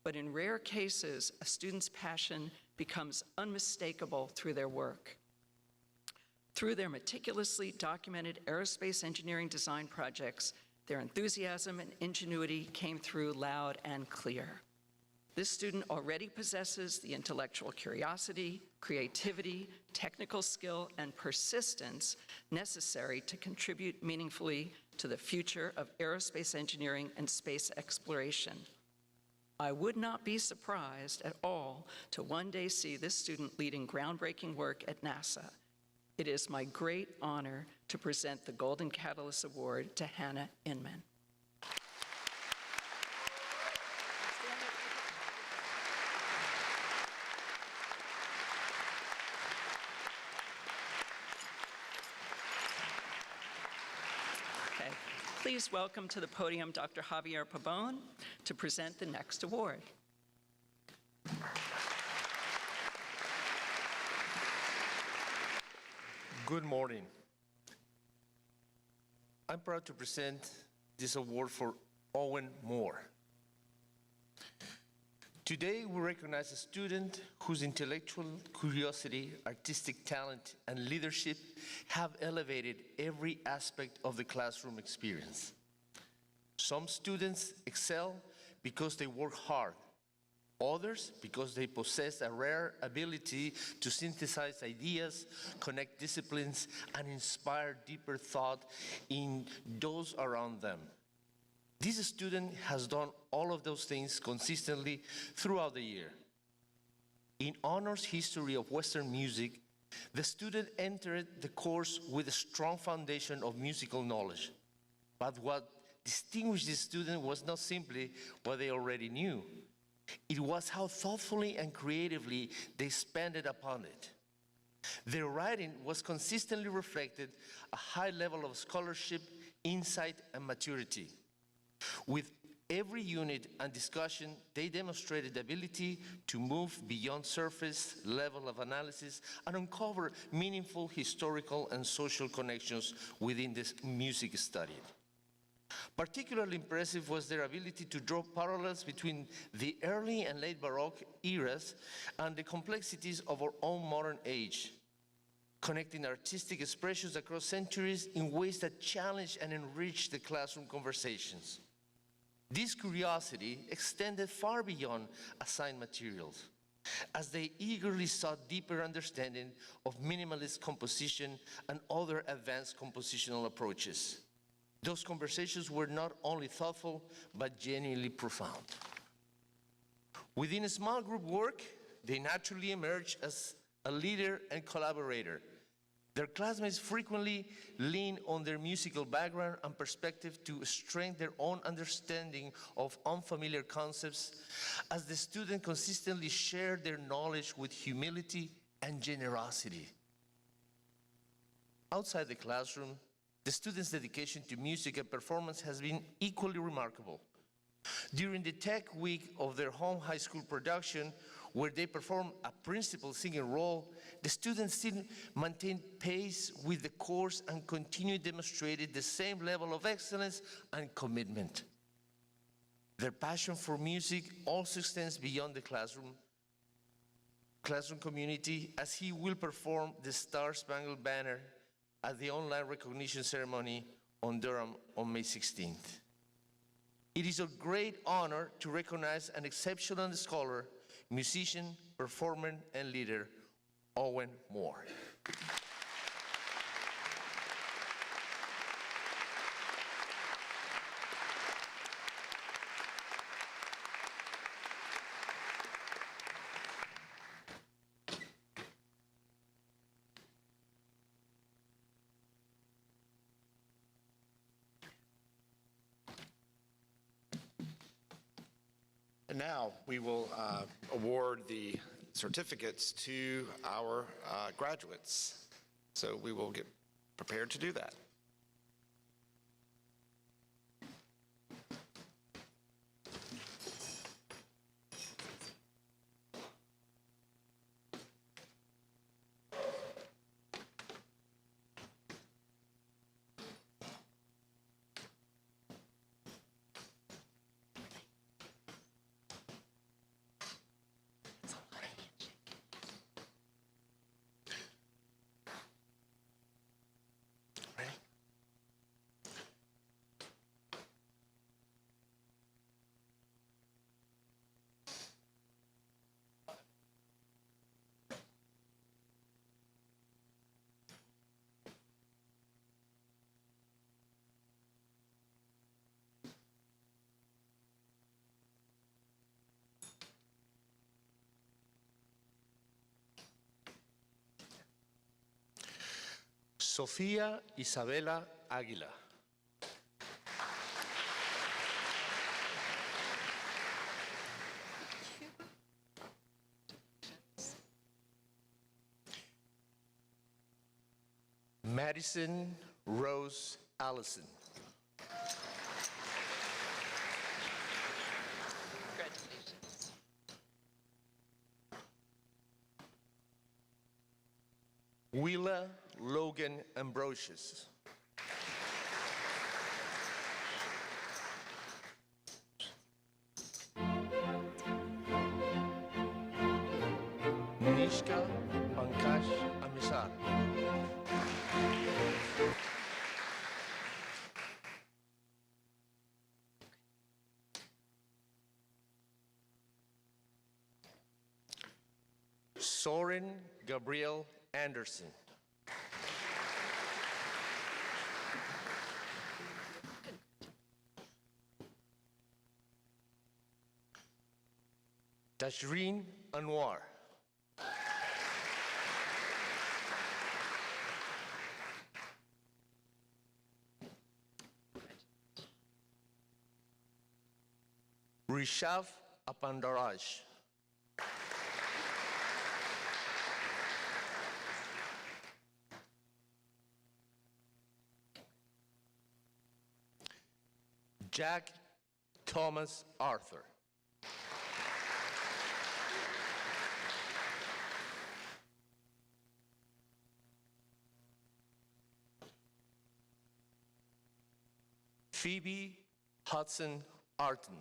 but in rare cases, a student's passion becomes unmistakable through their work. Through their meticulously documented aerospace engineering design projects, their enthusiasm and ingenuity came through loud and clear. This student already possesses the intellectual curiosity, creativity, technical skill, and persistence necessary to contribute meaningfully to the future of aerospace engineering and space exploration. I would not be surprised at all to one day see this student leading groundbreaking work at NASA. It is my great honor to present the Golden Catalyst Award to Hannah Inman. Okay. Please welcome to the podium Dr. Javier Pabon to present the next award. Good morning. I'm proud to present this award for Owen Moore. Today, we recognize a student whose intellectual curiosity, artistic talent, and leadership have elevated every aspect of the classroom experience. Some students excel because they work hard. Others, because they possess a rare ability to synthesize ideas, connect disciplines, and inspire deeper thought in those around them. This student has done all of those things consistently throughout the year. In Honors History of Western Music, the student entered the course with a strong foundation of musical knowledge. But what distinguished this student was not simply what they already knew. It was how thoughtfully and creatively they expanded upon it. Their writing was consistently reflected a high level of scholarship, insight, and maturity. With every unit and discussion, they demonstrated the ability to move beyond surface level of analysis and uncover meaningful historical and social connections within this music studied. Particularly impressive was their ability to draw parallels between the early and late Baroque eras and the complexities of our own modern age, connecting artistic expressions across centuries in ways that challenge and enrich the classroom conversations. This curiosity extended far beyond assigned materials, as they eagerly sought deeper understanding of minimalist composition and other advanced compositional approaches. Those conversations were not only thoughtful, but genuinely profound. Within small group work, they naturally emerged as a leader and collaborator. Their classmates frequently lean on their musical background and perspective to strengthen their own understanding of unfamiliar concepts, as the students consistently share their knowledge with humility and generosity. Outside the classroom, the students' dedication to music and performance has been equally remarkable. During the Tech Week of their home high school production, where they performed a principal singing role, the students still maintained pace with the course and continued demonstrating the same level of excellence and commitment. Their passion for music also extends beyond the classroom community, as he will perform the Star-Spangled Banner at the online recognition ceremony on Durham on May 16th. It is a great honor to recognize an exceptional scholar, musician, performer, and leader, Owen Moore. And now we will award the certificates to our graduates. So we will get prepared to do that. Sofía Isabela Águila. Madison Rose Allison. Congratulations. Willa Logan Ambrosius. Nishka Pankaj Amisar. Soren Gabriel Anderson. Tashreen Anwar. Rishav Apandaraj. Jack Thomas Arthur. Phoebe Hudson Arton.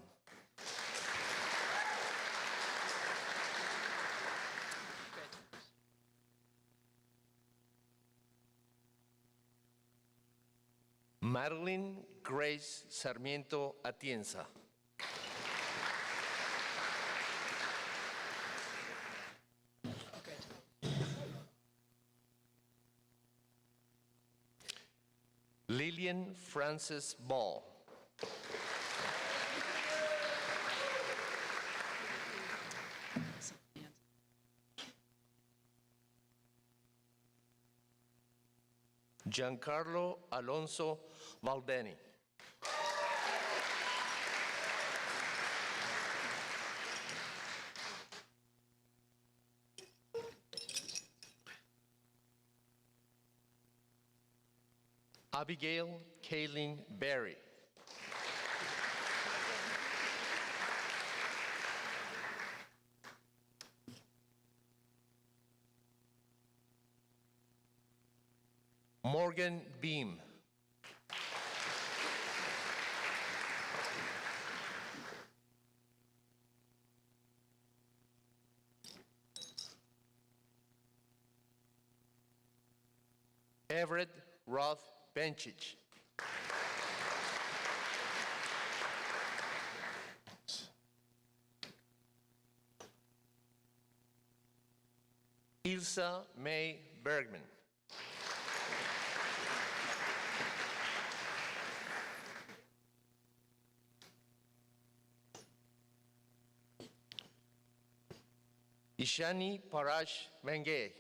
Madeline Grace Sarmiento Atienza. Jillian Frances Ball. Giancarlo Alonso Valbeni. Abigail Kaylin Berry. Morgan Beam. Everett Roth Benchich. Ilsa May Bergman. Ishani Parash Venge.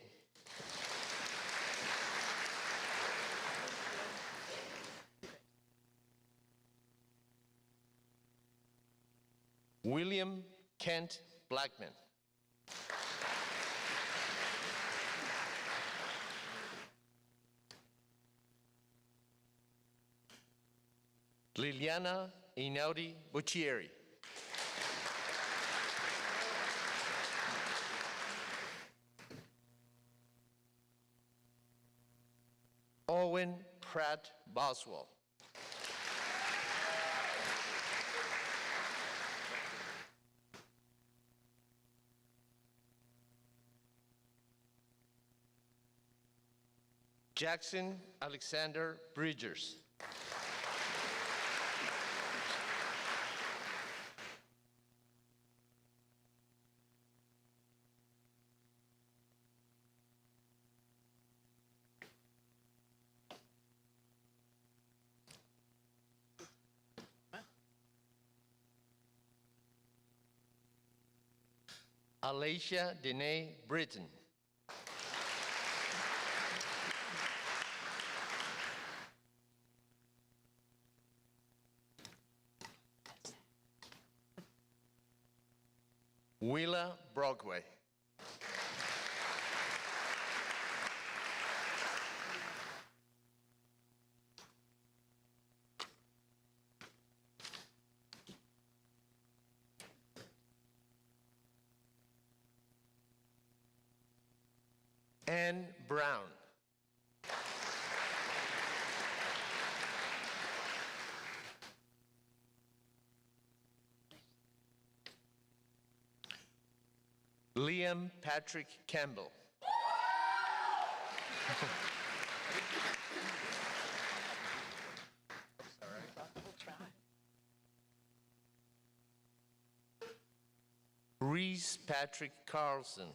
William Kent Blackman. Liliana Einaudi Buccieri. Owen Pratt Boswell. Jackson Alexander Bridgers. Alicia Dene Britton. Willa Brockway. Anne Brown. Liam Patrick Campbell. Reese Patrick Carlson.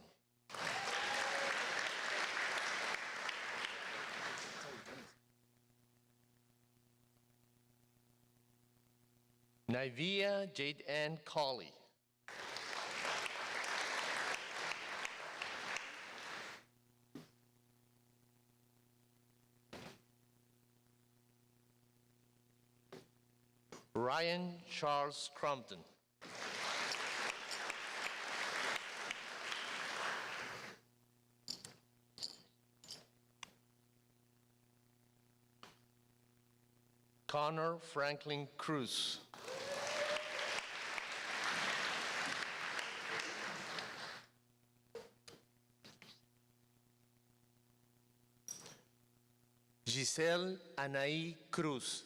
Nivea Jade Ann Colley. Ryan Charles Crumpton. Connor Franklin Cruz. Giselle Anaí Cruz.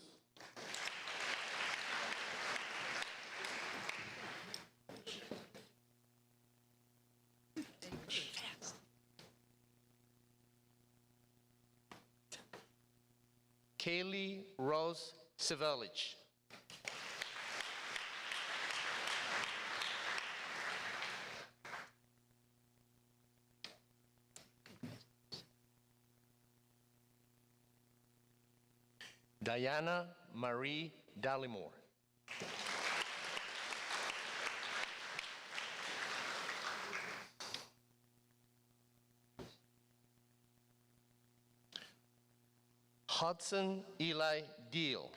Kaylee Rose Savelich. Diana Marie Dallimore. Hudson Eli Deal.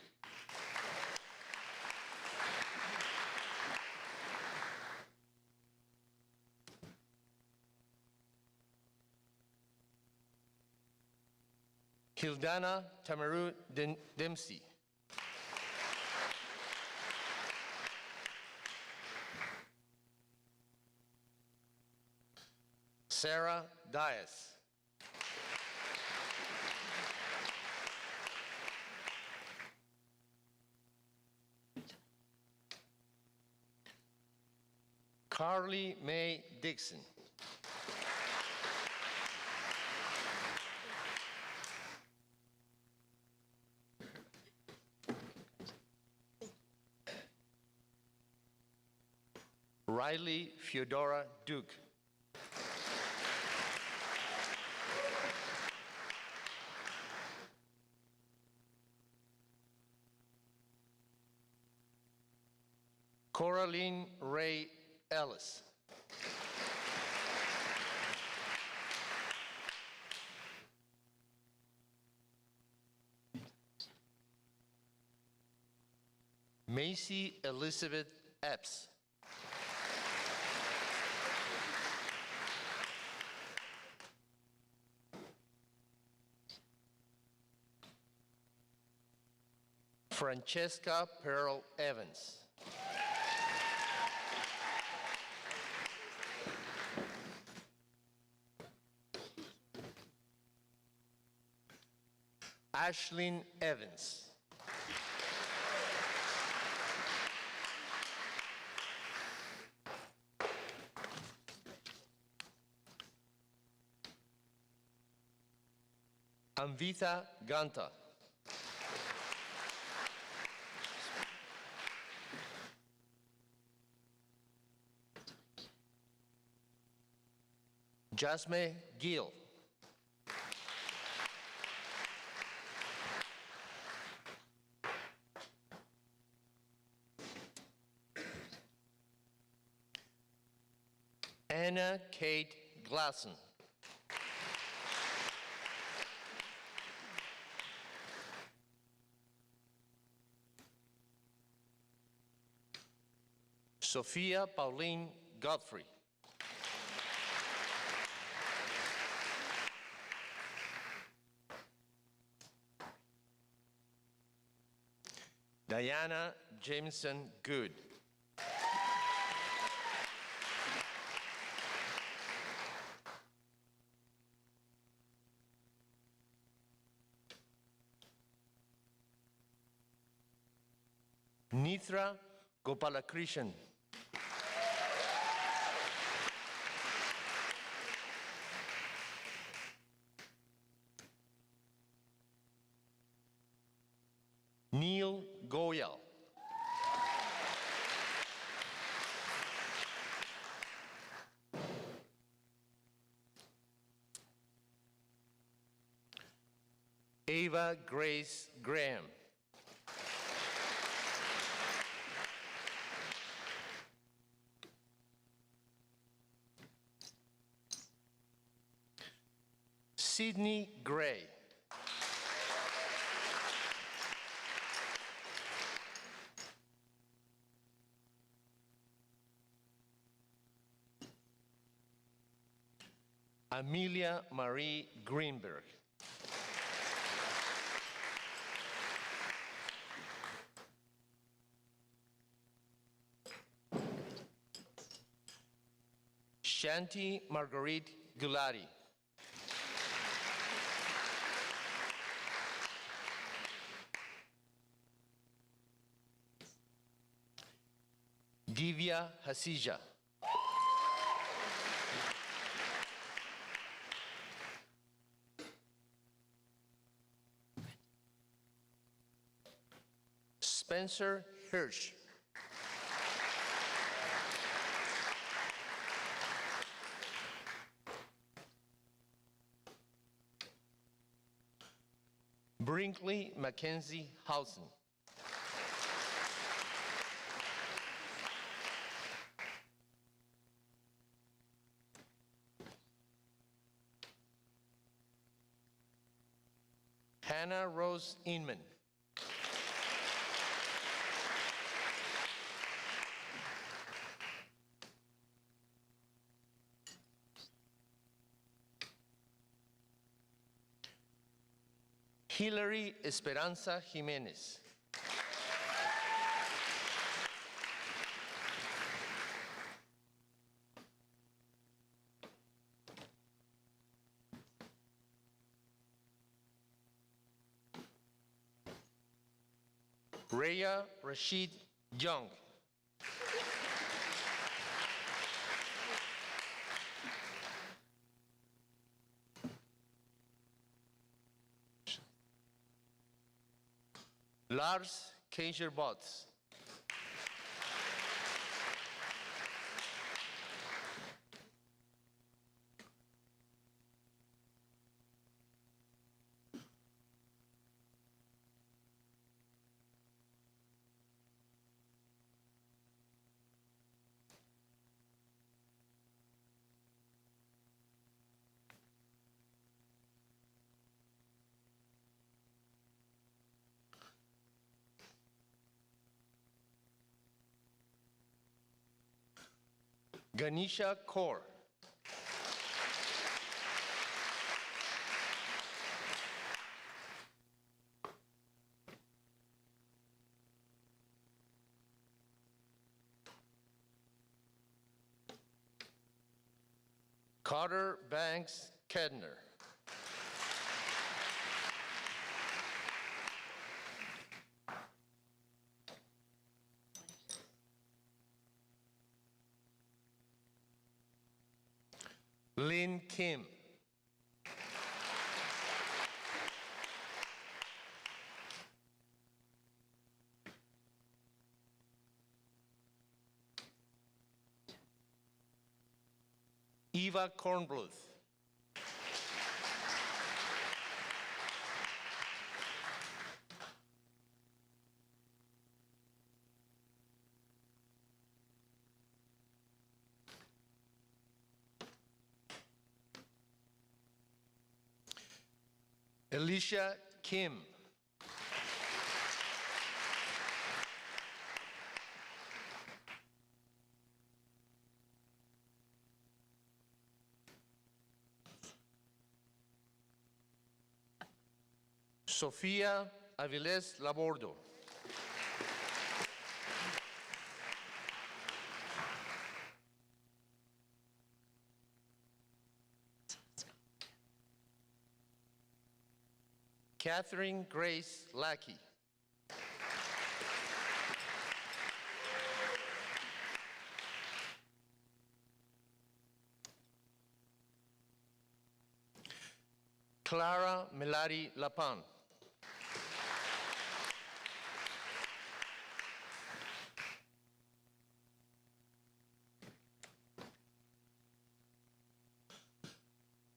Hildana Tamaru Dempsey. Sarah Dias. Carly Mae Dixon. Riley Feodora Duke. Coraline Ray Ellis. Macy Elizabeth Epps. Francesca Pearl Evans. Ashlyn Evans. Anvita Ganta. Jasmine Gill. Anna Kate Glasson. Sophia Pauline Godfrey. Diana Jameson Good. Nithra Gopalakrishan. Neil Goyal. Ava Grace Graham. Sydney Gray. Amelia Marie Greenberg. Shanti Marguerite Gulati. Divya Hasija. Spencer Hirsch. Brinkley Mackenzie Housen. Hannah Rose Inman. Hilary Esperanza Jimenez. Rhea Rashid Young. Lars Keiser Botts. Ganesha Kaur. Carter Banks Kedner. Lin Kim. Eva Kornbluth. Alicia Kim. Sofía Avilés Labordo. Catherine Grace Lackey. Clara Melari Lapan.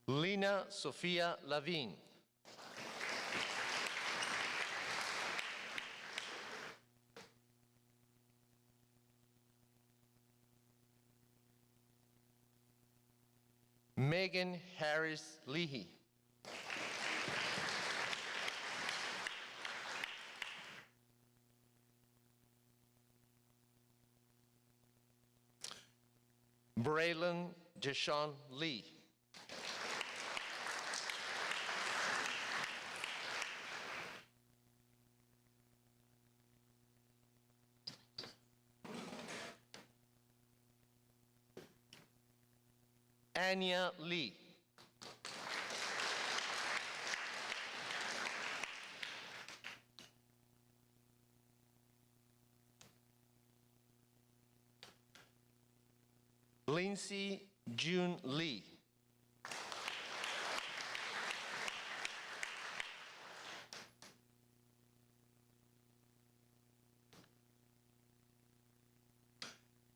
Lina Sofia Lavin. Megan Harris Leahy. Braylon Deshaun Lee. Anya Lee. Lindsay June Lee.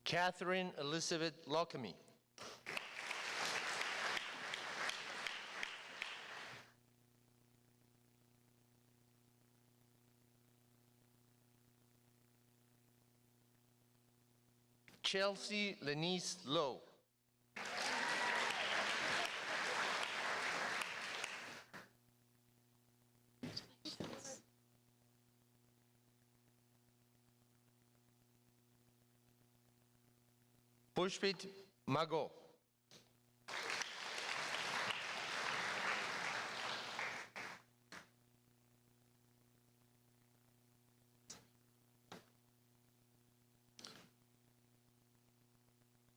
Catherine Elizabeth Lockamy. Chelsea Lenice Lowe. Pushpit Mago.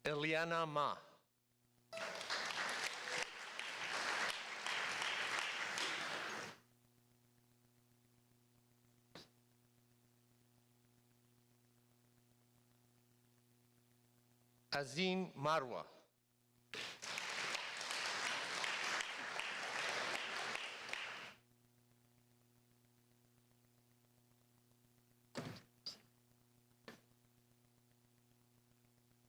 Eliana Ma. Azin Marwa.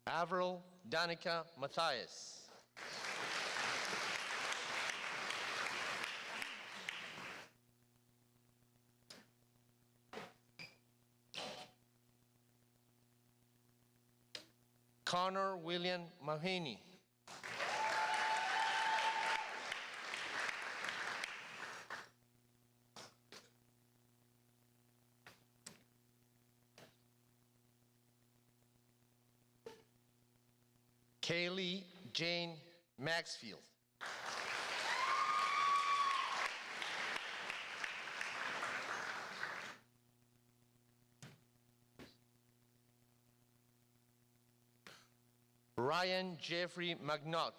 Avril Danica Matthias. Connor William Mahaney. Kaylee Jane Maxfield. Ryan Jeffrey McNaught.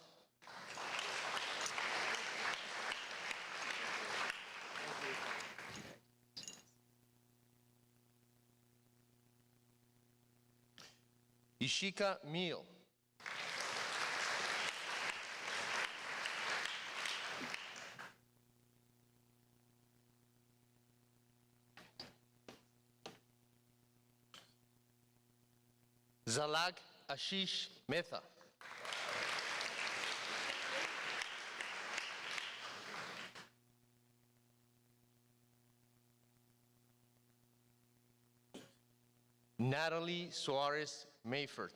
Ishika Meal. Zalak Ashish Mehta. Natalie Suarez Mayford.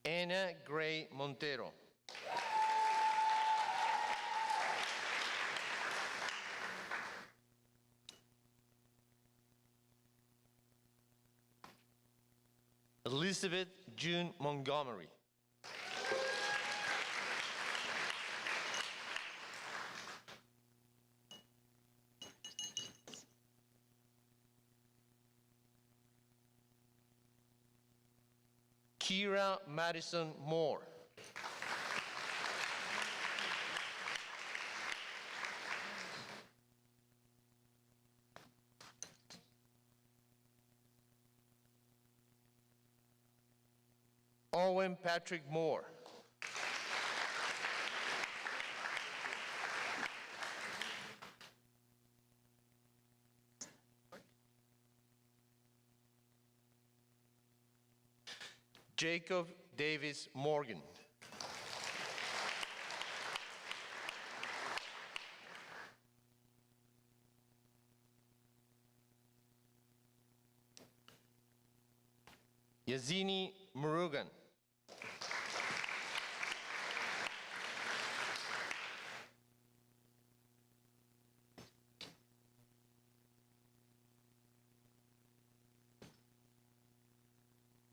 Anna Gray Montero. Elizabeth June Montgomery. Kira Madison Moore. Owen Patrick Moore. Jacob Davis Morgan. Yazini Murugan.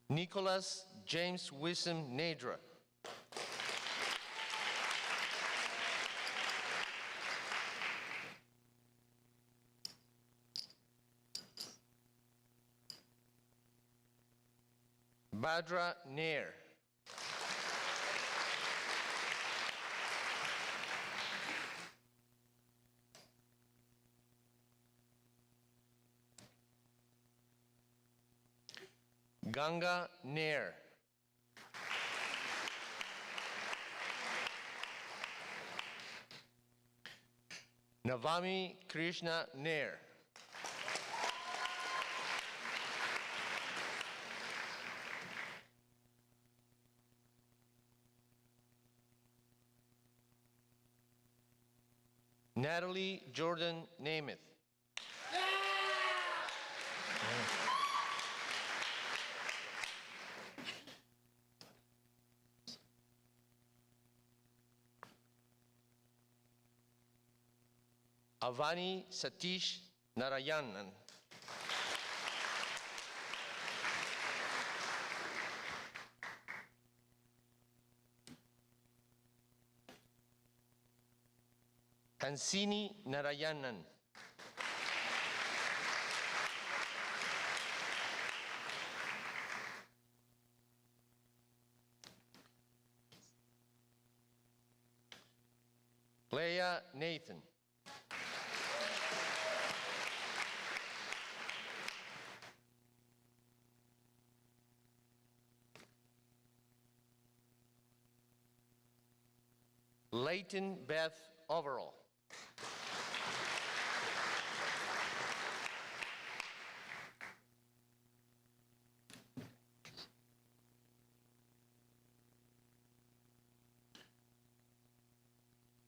Nicholas James Wissam Nadra. Badra Nair. Ganga Nair. Navami Krishna Nair. Natalie Jordan Nemeth. Avani Satish Narayanan. Hansini Narayanan. Leah Nathan. Leighton Beth Overall.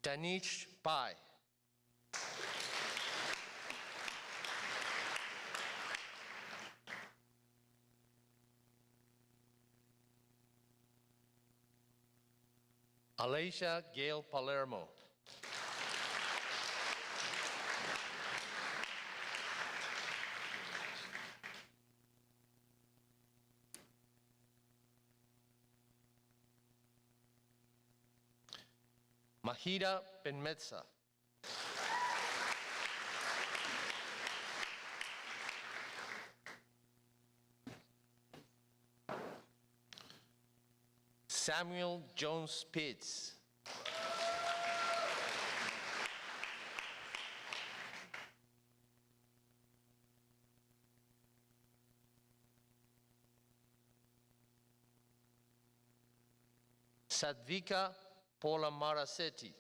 Danish Pai. Alicia Gail Palermo. Mahida Benmetsa. Samuel Jones Pitts. Sadvika Paula Marasetti.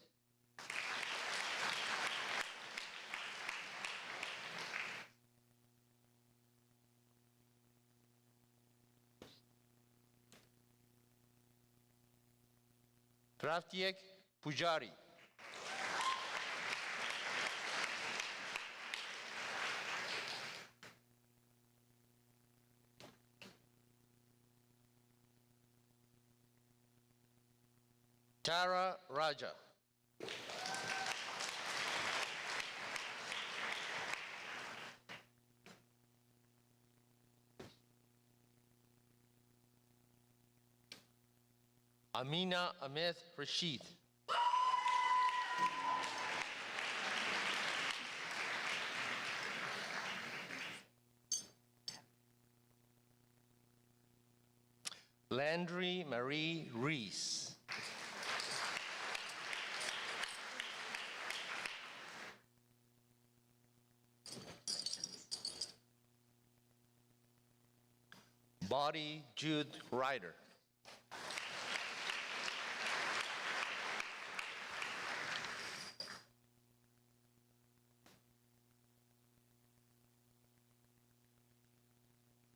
Raftiek Pujari. Tara Raja. Amina Ahmed Rashid. Landry Marie Reese. Body Jude Ryder.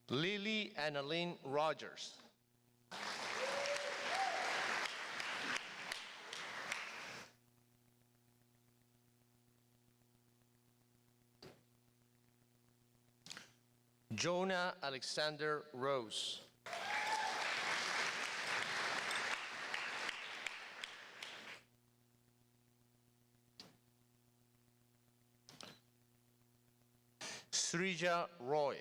Lily Annalyn Rogers. Jonah Alexander Rose. Srija Roy.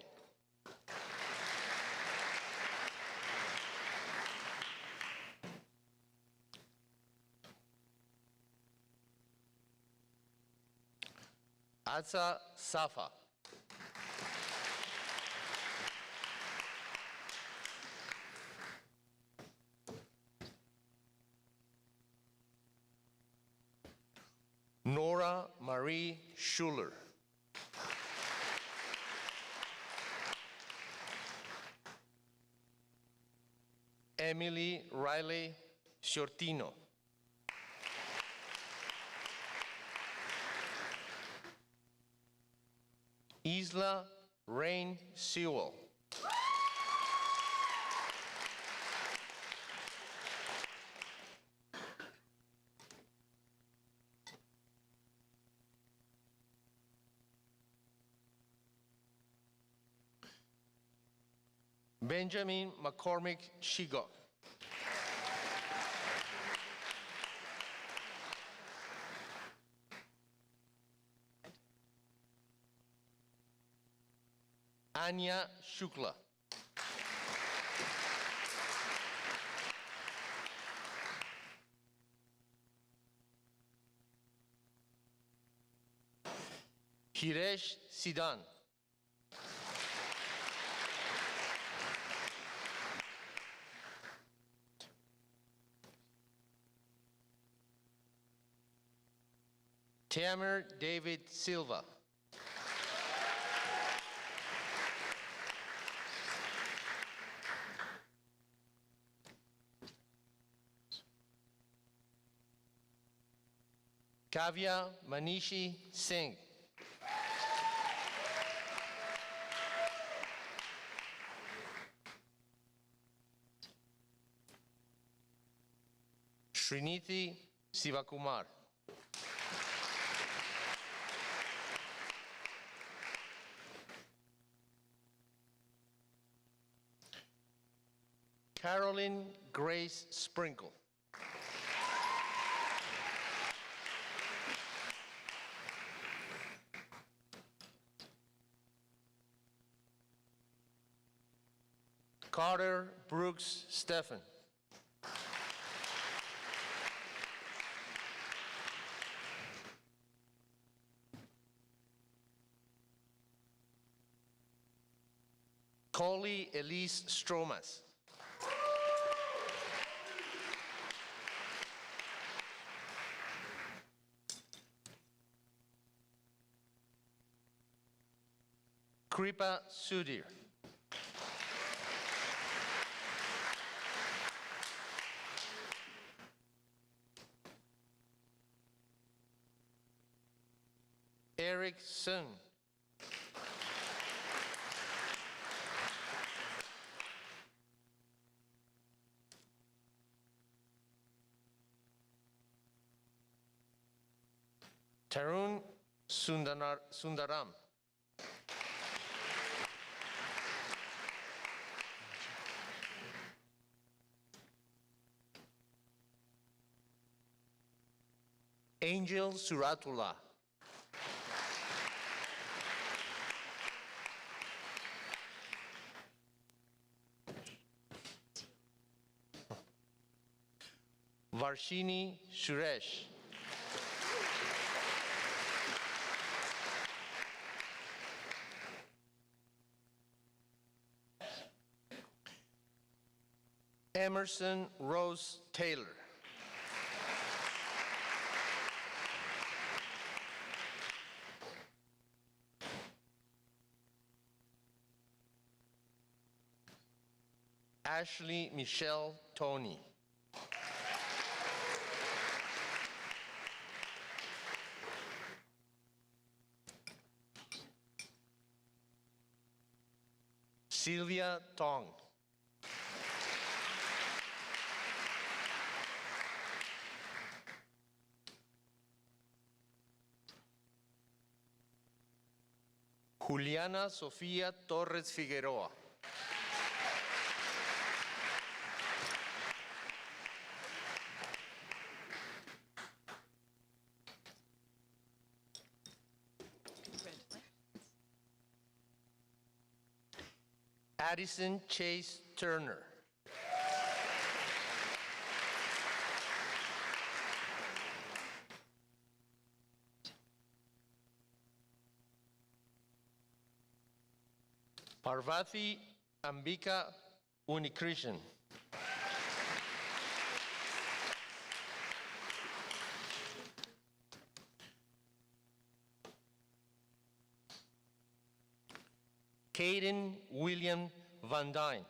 Atza Safa. Nora Marie Schuler. Emily Riley Shortino. Isla Rain Sewell. Benjamin McCormick Shigo. Anya Shukla. Hiresh Sidan. Tamer David Silva. Kavya Manishi Singh. Sriniti Sivakumar. Caroline Grace Sprinkle. Carter Brooks Stephen. Coley Elise Stromas. Kripa Sudhir. Eric Sun. Tarun Sundaram. Angel Suratullah. Varshini Suresh. Emerson Rose Taylor. Ashley Michelle Tony. Sylvia Tong. Juliana Sofía Torres Figueroa. Addison Chase Turner. Parvati Ambika Unikrishan. Caden William Van Dyne.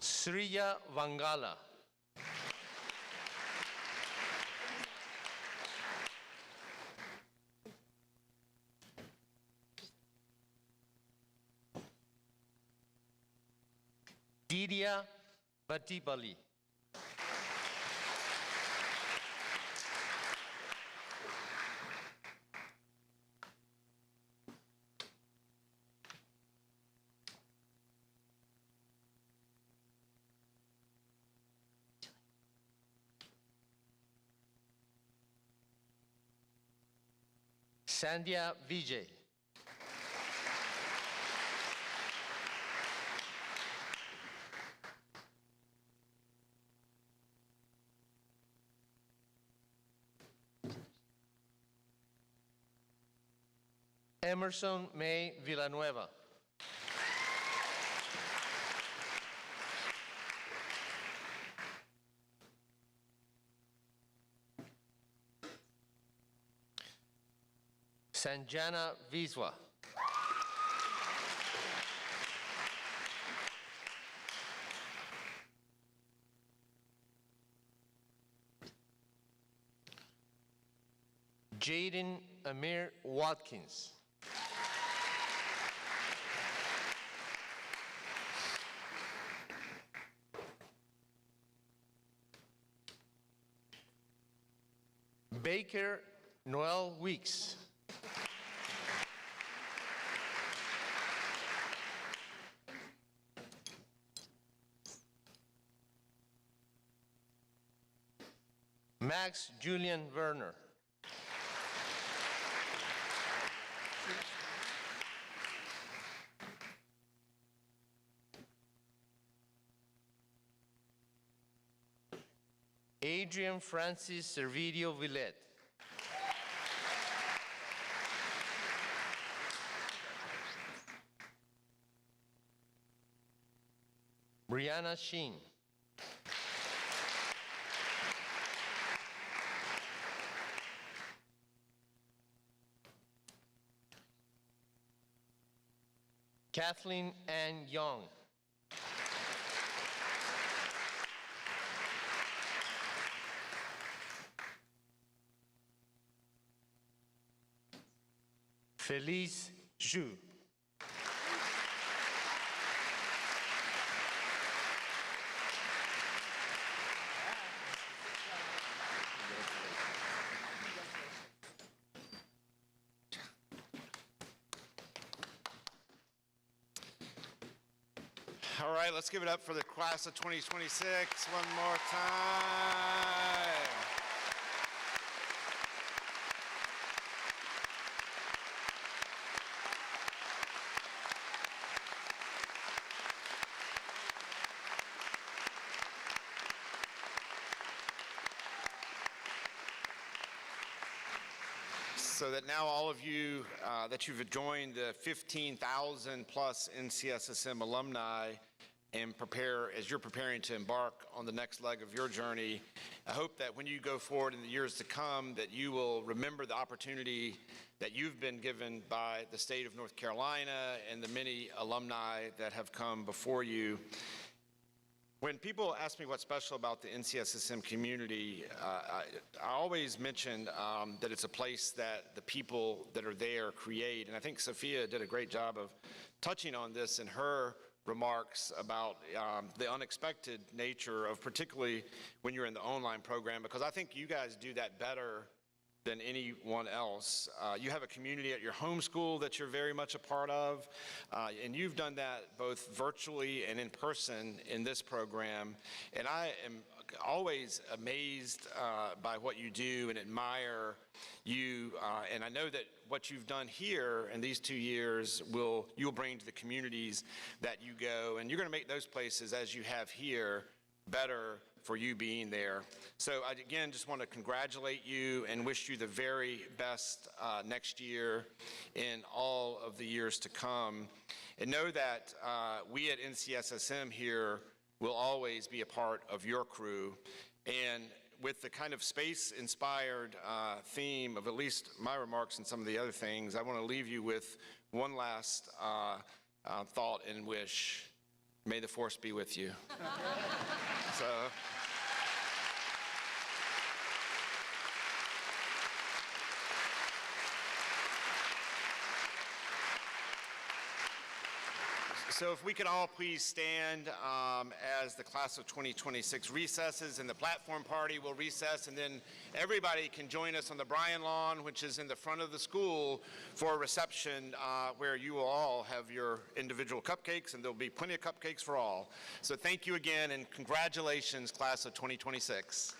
Sriya Vangala. Didia Batipali. Sandhya Vijay. Emerson May Villanueva. Sanjana Viswa. Jaden Amir Watkins. Baker Noel Weeks. Max Julian Werner. Adrian Francis Servideo Villet. Brianna Sheen. Kathleen Ann Young. Felice Zhu. All right, let's give it up for the class of 2026 one more time. So that now all of you that you've joined the 15,000 plus NCSSM alumni and as you're preparing to embark on the next leg of your journey, I hope that when you go forward in the years to come, that you will remember the opportunity that you've been given by the state of North Carolina and the many alumni that have come before you. When people ask me what's special about the NCSSM community, I always mention that it's a place that the people that are there create. And I think Sophia did a great job of touching on this in her remarks about the unexpected nature of particularly when you're in the online program, because I think you guys do that better than anyone else. You have a community at your home school that you're very much a part of, and you've done that both virtually and in person in this program. And I am always amazed by what you do and admire you, and I know that what you've done here in these 2 years you'll bring to the communities that you go, and you're going to make those places, as you have here, better for you being there. So I, again, just want to congratulate you and wish you the very best next year and all of the years to come. And know that we at NCSSM here will always be a part of your crew. And with the kind of space-inspired theme of at least my remarks and some of the other things, I want to leave you with one last thought and wish. May the force be with you. So if we could all please stand as the class of 2026 recesses, and the platform party will recess, and then everybody can join us on the Bryan Lawn, which is in the front of the school, for a reception where you will all have your individual cupcakes, and there'll be plenty of cupcakes for all. So thank you again, and congratulations, class of 2026.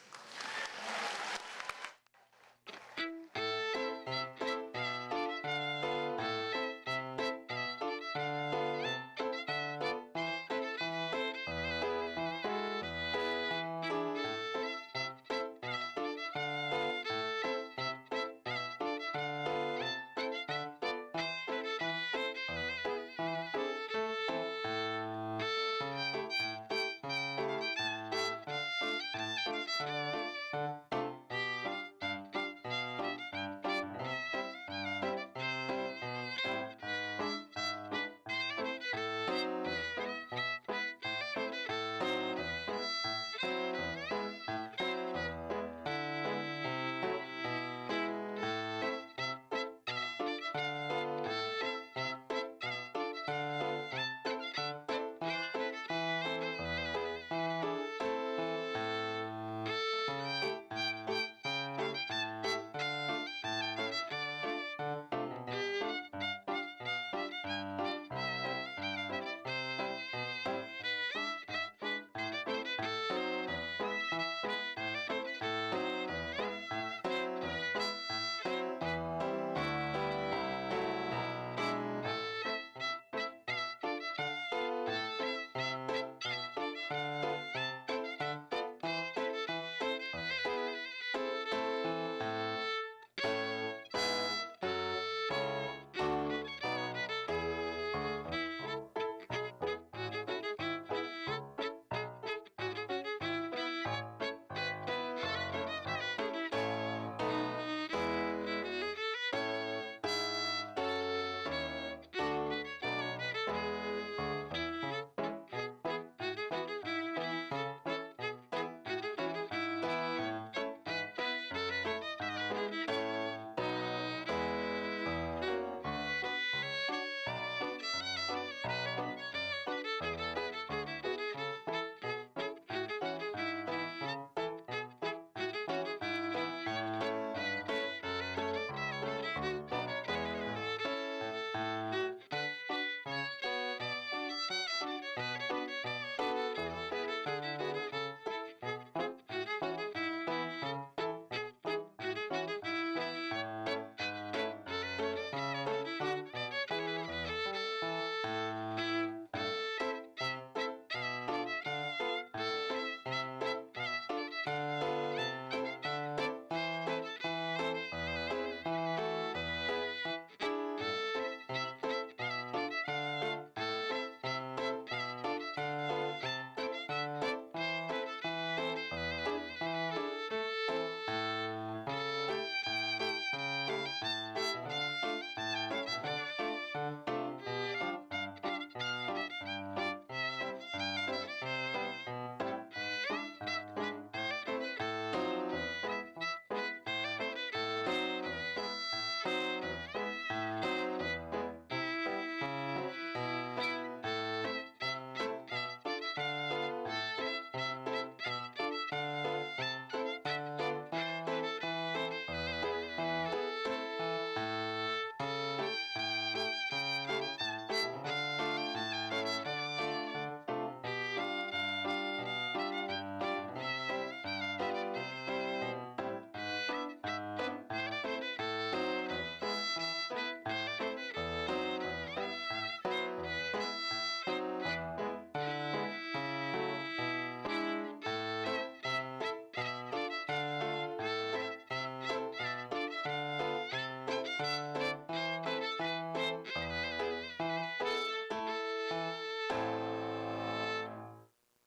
Thank you.